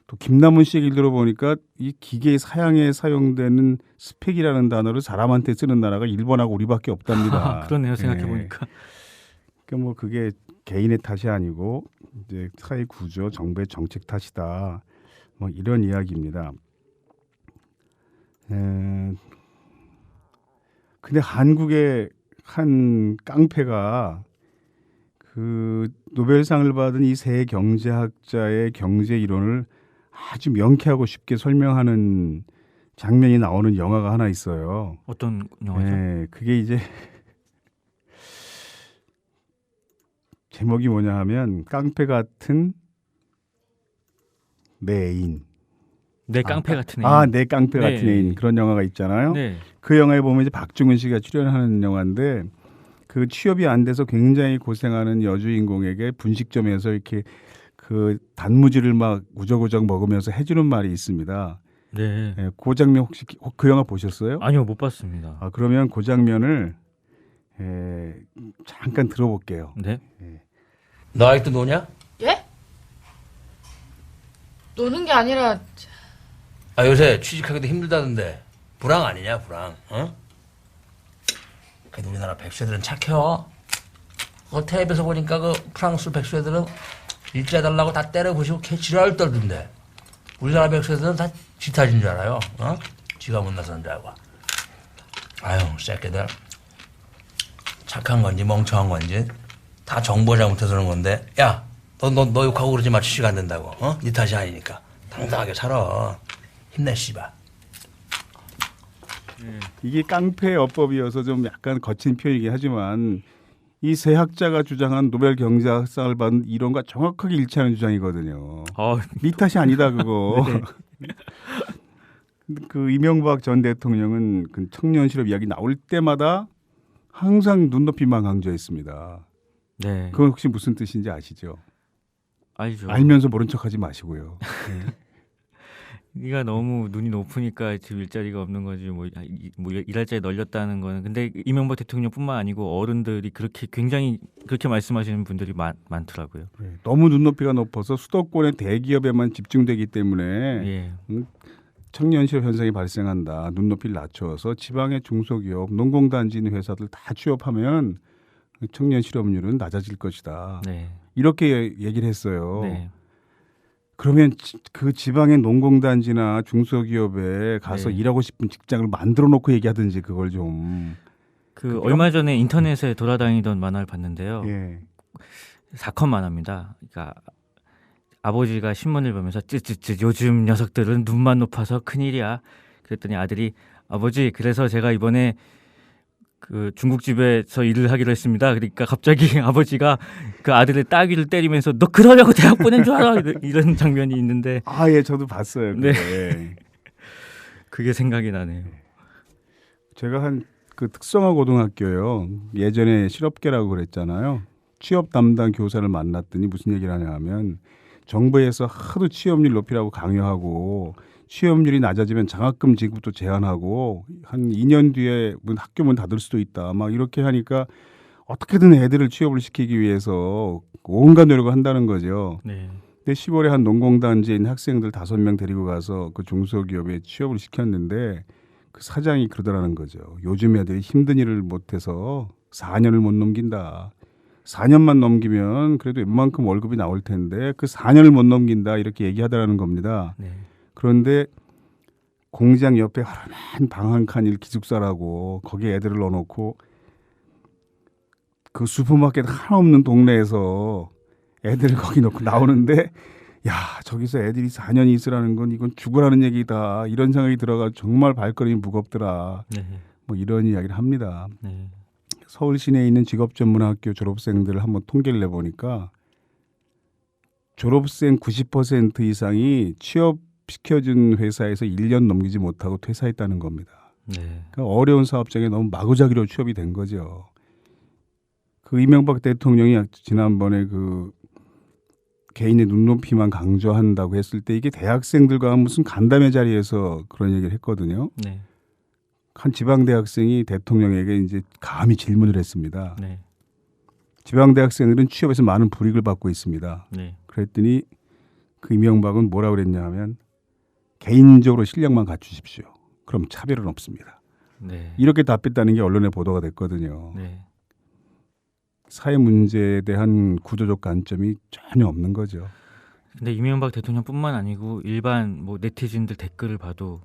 또 김남훈 씨 얘기를 들어보니까 이 기계 사양에 사용되는 스펙이라는 단어를 사람한테 쓰는 나라가 일본하고 우리밖에 없답니다. 그러네요. 생각해 보니까. 그러니까 뭐 그게 개인의 탓이 아니고 이제 사회 구조, 정부의 정책 탓이다. 뭐 이런 이야기입니다. 근데 한국의 한 깡패가 그 노벨상을 받은 이 세 경제학자의 경제 이론을 아주 명쾌하고 쉽게 설명하는 장면이 나오는 영화가 하나 있어요. 어떤 영화죠? 네, 그게 이제 제목이 뭐냐 하면 깡패 같은 내 애인. 내 깡패 같은 애인. 내 깡패 네. 같은 애인. 그런 영화가 있잖아요. 네. 그 영화에 보면 이제 박중훈 씨가 출연하는 영화인데 그 취업이 안 돼서 굉장히 고생하는 여주인공에게 분식점에서 이렇게 그 단무지를 막 우적우적 먹으면서 해주는 말이 있습니다. 네. 네, 그 장면 혹시 그 영화 보셨어요? 아니요, 못 봤습니다. 그러면 그 장면을 잠깐 들어볼게요. 네. 너 아직도 노냐? 예? 노는 게 아니라 요새 취직하기도 힘들다던데 불황 아니냐 불황? 어? 그래도 우리나라 백수애들은 착해요. 텔레비에서 보니까 그 프랑스 백수애들은 일자 달라고 다 때려부시고 지랄 떨던데 우리나라 백수애들은 다 지타진 줄 알아요. 어? 지가 못나서는 줄 알고. 아유 새끼들 착한 건지 멍청한 건지 다 정부가 잘못해서 그런 건데 야 너 욕하고 그러지 마. 취직 안 된다고. 어? 네 탓이 아니니까 당당하게 살아. 힘내 씨발. 이게 깡패 어법이어서 좀 약간 거친 표현이긴 하지만 이 세 학자가 주장한 노벨 경제학상을 받은 이론과 정확하게 일치하는 주장이거든요. 네 탓이 아니다 그거. 그 이명박 전 대통령은 그 청년 실업 이야기 나올 때마다 항상 눈높이만 강조했습니다. 네. 그건 혹시 무슨 뜻인지 아시죠? 알죠. 알면서 모른 척하지 마시고요. 네가 너무 눈이 높으니까 지금 일자리가 없는 거지 뭐 일할 자리 널렸다는 거는 근데 이명박 대통령뿐만 아니고 어른들이 그렇게 굉장히 그렇게 말씀하시는 분들이 많더라고요. 네, 너무 눈높이가 높아서 수도권의 대기업에만 집중되기 때문에 예. 청년 실업 현상이 발생한다. 눈높이를 낮춰서 지방의 중소기업, 농공단지 있는 회사들 다 취업하면 청년 실업률은 낮아질 것이다. 네. 이렇게 얘기를 했어요. 네. 그러면 그 지방의 농공단지나 중소기업에 가서 네. 일하고 싶은 직장을 만들어 놓고 얘기하든지 그걸 좀. 얼마 전에 인터넷에 돌아다니던 만화를 봤는데요. 예. 사건 만화입니다. 그러니까 아버지가 신문을 보면서 쯔쯔쯔 요즘 녀석들은 눈만 높아서 큰일이야. 그랬더니 아들이 아버지 그래서 제가 이번에 그 중국집에서 일을 하기로 했습니다. 그러니까 갑자기 아버지가 그 아들의 따귀를 때리면서 너 그러려고 대학 보낸 줄 알아? 이런 장면이 있는데 예, 저도 봤어요. 네. 그게 생각이 나네요. 제가 한 그 특성화 고등학교요. 예전에 실업계라고 그랬잖아요. 취업 담당 교사를 만났더니 무슨 얘기를 하냐 하면 정부에서 하도 취업률 높이라고 강요하고 취업률이 낮아지면 장학금 지급도 제한하고 한 2년 뒤에 학교 문 닫을 수도 있다. 막 이렇게 하니까 어떻게든 애들을 취업을 시키기 위해서 온갖 노력을 한다는 거죠. 네. 근데 시골에 한 농공단지에 있는 학생들 5명 데리고 가서 그 중소기업에 취업을 시켰는데 그 사장이 그러더라는 거죠. 요즘 애들이 힘든 일을 못해서 4년을 못 넘긴다. 4년만 넘기면 그래도 웬만큼 월급이 나올 텐데 그 4년을 못 넘긴다 이렇게 얘기하더라는 겁니다. 네. 그런데 공장 옆에 하나만 방 한 칸일 기숙사라고 거기에 애들을 넣어놓고 그 슈퍼마켓 하나 없는 동네에서 애들을 거기 넣고 나오는데 야 저기서 애들이 4년이 있으라는 건 이건 죽으라는 얘기다 이런 생각이 들어가 정말 발걸음이 무겁더라. 네. 뭐 이런 이야기를 합니다. 네. 서울 시내에 있는 직업전문학교 졸업생들을 한번 통계를 내보니까 졸업생 90% 이상이 취업시켜준 회사에서 1년 넘기지 못하고 퇴사했다는 겁니다. 네. 그러니까 어려운 사업장에 너무 마구잡이로 취업이 된 거죠. 그 이명박 대통령이 지난번에 그 개인의 눈높이만 강조한다고 했을 때 이게 대학생들과 무슨 간담회 자리에서 그런 얘기를 했거든요. 네. 한 지방 대학생이 대통령에게 이제 감히 질문을 했습니다. 네. 지방 대학생들은 취업에서 많은 불이익을 받고 있습니다. 네. 그랬더니 그 이명박은 뭐라고 그랬냐 하면 개인적으로 실력만 갖추십시오. 그럼 차별은 없습니다. 네. 이렇게 답했다는 게 언론에 보도가 됐거든요. 네. 사회 문제에 대한 구조적 관점이 전혀 없는 거죠. 근데 이명박 대통령뿐만 아니고 일반 뭐 네티즌들 댓글을 봐도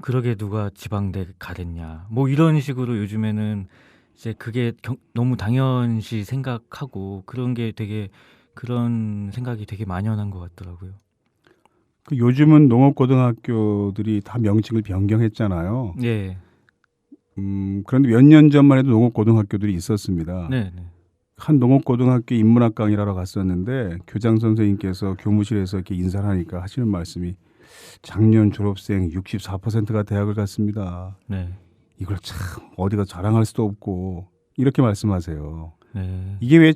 그러게 누가 지방대 가랬냐 뭐 이런 식으로 요즘에는 이제 그게 너무 당연시 생각하고 그런 게 되게 그런 생각이 되게 만연한 것 같더라고요. 그 요즘은 농업고등학교들이 다 명칭을 변경했잖아요. 네. 그런데 몇 년 전만 해도 농업고등학교들이 있었습니다. 네. 네. 한 농업고등학교 인문학 강의를 하러 갔었는데 교장 선생님께서 교무실에서 이렇게 인사를 하니까 하시는 말씀이 작년 졸업생 64%가 대학을 갔습니다. 네. 이걸 참 어디가 자랑할 수도 없고 이렇게 말씀하세요. 네. 이게 왜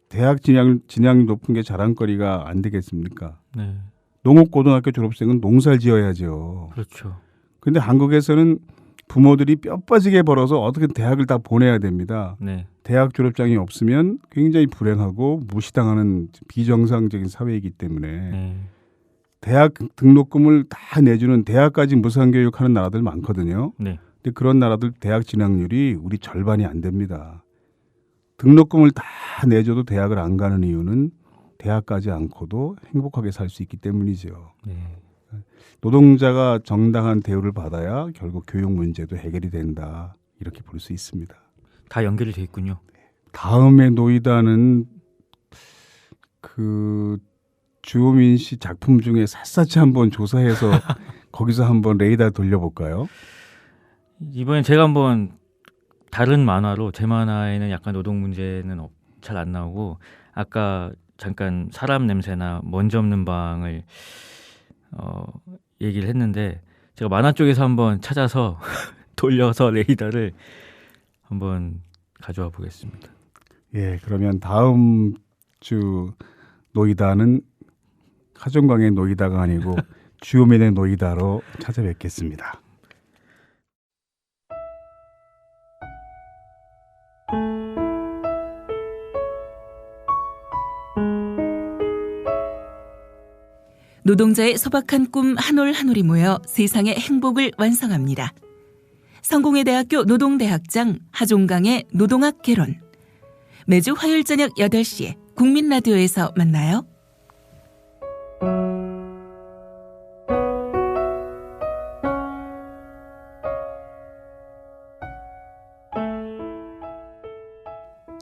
대학 진학이 높은 게 자랑거리가 안 되겠습니까? 네. 농업고등학교 졸업생은 농사를 지어야죠. 그렇죠. 그런데 한국에서는 부모들이 뼈 빠지게 벌어서 어떻게 대학을 다 보내야 됩니다. 네. 대학 졸업장이 없으면 굉장히 불행하고 무시당하는 비정상적인 사회이기 때문에 대학 등록금을 다 내주는 대학까지 무상교육하는 나라들 많거든요. 네. 근데 그런 나라들 대학 진학률이 우리 절반이 안 됩니다. 등록금을 다 내줘도 대학을 안 가는 이유는 대학 가지 않고도 행복하게 살 수 있기 때문이죠. 네. 노동자가 정당한 대우를 받아야 결국 교육 문제도 해결이 된다. 이렇게 볼 수 있습니다. 다 연결이 돼 있군요. 다음에 노이다는 그 주호민 씨 작품 중에 샅샅이 한번 조사해서 거기서 한번 레이더 돌려볼까요? 이번엔 제가 한번 다른 만화로 제 만화에는 약간 노동 문제는 잘 안 나오고 아까 잠깐 사람 냄새나 먼지 없는 방을 얘기를 했는데 제가 만화 쪽에서 한번 찾아서 돌려서 레이더를 한번 가져와 보겠습니다. 예, 그러면 다음 주 노이다는 하종강의 노이다가 아니고 주호민의 노이다로 찾아뵙겠습니다. 노동자의 소박한 꿈 한 올 한 올이 모여 세상의 행복을 완성합니다. 성공회 대학교 노동대학장 하종강의 노동학 개론. 매주 화요일 저녁 8시에 국민라디오에서 만나요.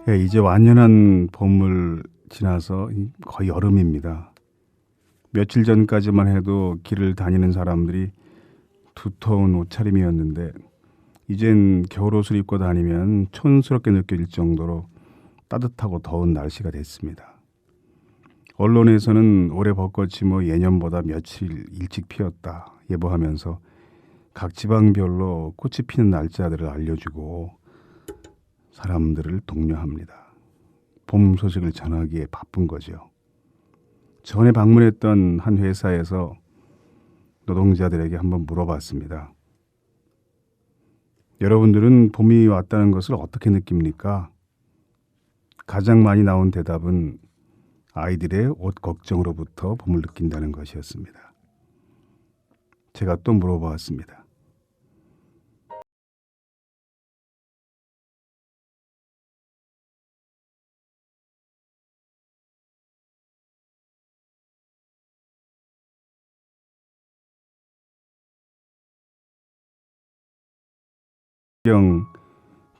예, 이제 완연한 봄을 지나서 거의 여름입니다. 며칠 전까지만 해도 길을 다니는 사람들이 두터운 옷차림이었는데 이젠 겨울옷을 입고 다니면 촌스럽게 느껴질 정도로 따뜻하고 더운 날씨가 됐습니다. 언론에서는 올해 벚꽃이 예년보다 며칠 일찍 피었다 예보하면서 각 지방별로 꽃이 피는 날짜들을 알려주고 사람들을 독려합니다. 봄 소식을 전하기에 바쁜 거죠. 전에 방문했던 한 회사에서 노동자들에게 한번 물어봤습니다. 여러분들은 봄이 왔다는 것을 어떻게 느낍니까? 가장 많이 나온 대답은 아이들의 옷 걱정으로부터 봄을 느낀다는 것이었습니다. 제가 또 물어보았습니다.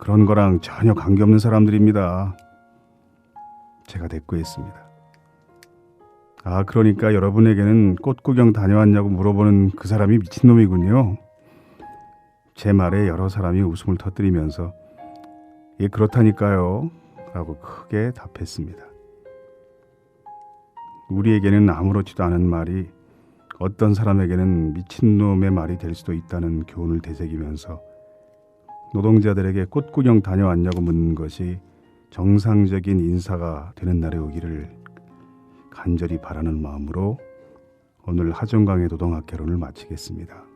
그런 거랑 전혀 관계없는 사람들입니다. 제가 대꾸했습니다. 그러니까 여러분에게는 꽃 구경 다녀왔냐고 물어보는 그 사람이 미친놈이군요. 제 말에 여러 사람이 웃음을 터뜨리면서 예, 그렇다니까요 라고 크게 답했습니다. 우리에게는 아무렇지도 않은 말이 어떤 사람에게는 미친놈의 말이 될 수도 있다는 교훈을 되새기면서 노동자들에게 꽃 구경 다녀왔냐고 묻는 것이 정상적인 인사가 되는 날이 오기를 간절히 바라는 마음으로 오늘 하정강의 노동학개론을 마치겠습니다.